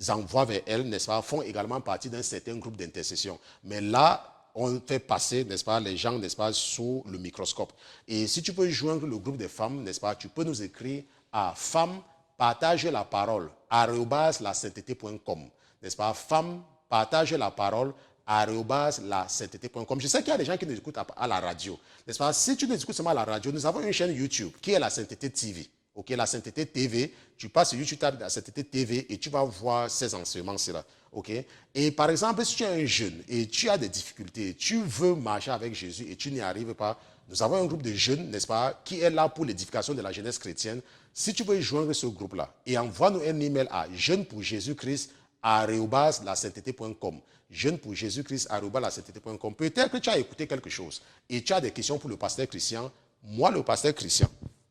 envoie vers elles, n'est-ce pas, font également partie d'un certain groupe d'intercession. Mais là, on fait passer, n'est-ce pas, les gens, n'est-ce pas, sous le microscope. Et si tu peux joindre le groupe des femmes, n'est-ce pas, tu peux nous écrire à femmes partage la parole @lasainteté.com, n'est-ce pas, femmes partage la parole @lasainteté.com. Je sais qu'il y a des gens qui nous écoutent à la radio, n'est-ce pas? Si tu nous écoutes seulement à la radio, nous avons une chaîne YouTube qui est la Sainteté TV. Ok, la Sainteté TV, tu passes sur YouTube, tu tapes la Sainteté TV et tu vas voir ces enseignements-là. Ok? Et par exemple, si tu es un jeune et tu as des difficultés, tu veux marcher avec Jésus et tu n'y arrives pas, nous avons un groupe de jeunes, n'est-ce pas, qui est là pour l'édification de la jeunesse chrétienne. Si tu veux joindre ce groupe-là, et envoie-nous un email à jeunepourjésus-christ@lasainteté.com. Jeunepourjésus-christ@lasainteté.com. Peut-être que tu as écouté quelque chose et tu as des questions pour le pasteur Christian. Moi, le pasteur Christian,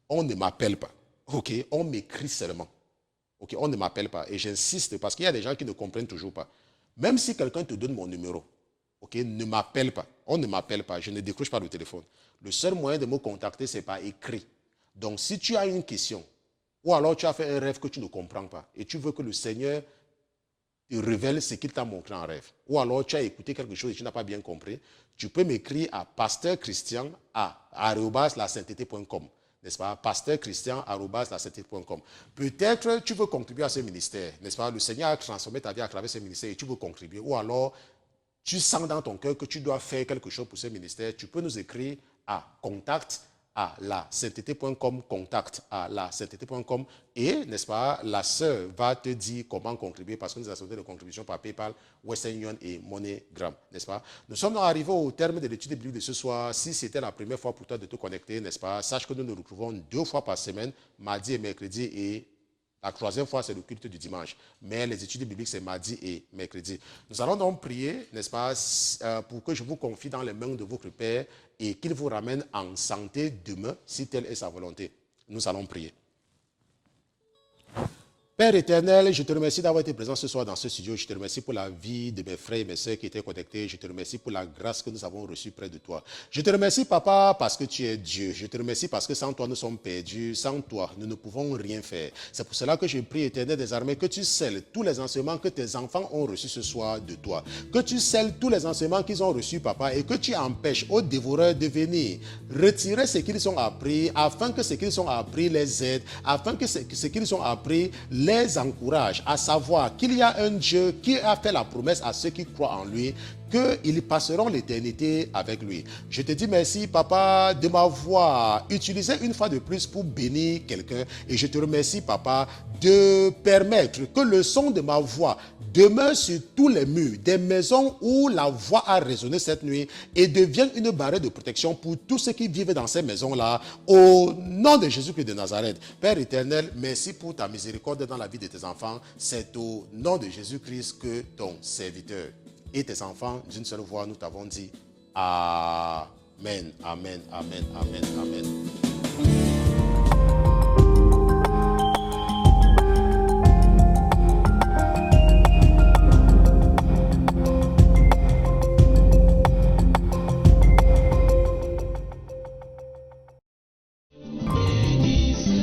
on ne m'appelle pas. Ok, on m'écrit seulement. Ok, on ne m'appelle pas. Et j'insiste parce qu'il y a des gens qui ne comprennent toujours pas. Même si quelqu'un te donne mon numéro, ok, ne m'appelle pas. On ne m'appelle pas. Je ne décroche pas le téléphone. Le seul moyen de me contacter, c'est par écrit. Donc, si tu as une question, ou alors tu as fait un rêve que tu ne comprends pas, et tu veux que le Seigneur te révèle ce qu'il t'a montré en rêve, ou alors tu as écouté quelque chose et tu n'as pas bien compris, tu peux m'écrire à pasteurchristian@lasainteté.com. N'est-ce pas? pasteurchristian@lasainteté.com. Peut-être tu veux contribuer à ce ministère, n'est-ce pas? Le Seigneur a transformé ta vie à travers ce ministère et tu veux contribuer. Ou alors, tu sens dans ton cœur que tu dois faire quelque chose pour ce ministère. Tu peux nous écrire à contact à la sainteté.com, contact à la sainteté.com et, n'est-ce pas, la sœur va te dire comment contribuer parce que nous acceptons des contributions par PayPal, Western Union et MoneyGram, n'est-ce pas. Nous sommes arrivés au terme de l'étude biblique de ce soir. Si c'était la première fois pour toi de te connecter, n'est-ce pas, sache que nous nous retrouvons 2 fois par semaine, mardi et mercredi, et la 3e fois, c'est le culte du dimanche. Mais les études bibliques, c'est mardi et mercredi. Nous allons donc prier, n'est-ce pas, pour que je vous confie dans les mains de votre Père et qu'il vous ramène en santé demain, si telle est sa volonté. Nous allons prier. Père éternel, je te remercie d'avoir été présent ce soir dans ce studio. Je te remercie pour la vie de mes frères et mes sœurs qui étaient connectés. Je te remercie pour la grâce que nous avons reçue près de toi. Je te remercie, Papa, parce que tu es Dieu. Je te remercie parce que sans toi, nous sommes perdus. Sans toi, nous ne pouvons rien faire. C'est pour cela que je prie, Éternel des armées, que tu scelles tous les enseignements que tes enfants ont reçus ce soir de toi. Que tu scelles tous les enseignements qu'ils ont reçus, Papa, et que tu empêches aux dévoreurs de venir retirer ce qu'ils ont appris, afin que ce qu'ils ont appris les aide, afin que ce qu'ils ont appris les encourage à savoir qu'il y a un Dieu qui a fait la promesse à ceux qui croient en lui qu'ils passeront l'éternité avec lui. Je te dis merci, Papa, de m'avoir utilisé une fois de plus pour bénir quelqu'un. Et je te remercie, Papa, de permettre que le son de ma voix demeure sur tous les murs des maisons où la voix a résonné cette nuit et devienne une barrière de protection pour tous ceux qui vivent dans ces maisons-là. Au nom de Jésus-Christ de Nazareth. Père éternel, merci pour ta miséricorde dans la vie de tes enfants. C'est au nom de Jésus-Christ que ton serviteur et tes enfants, d'une seule voix, nous t'avons dit Amen, Amen, Amen, Amen, Amen.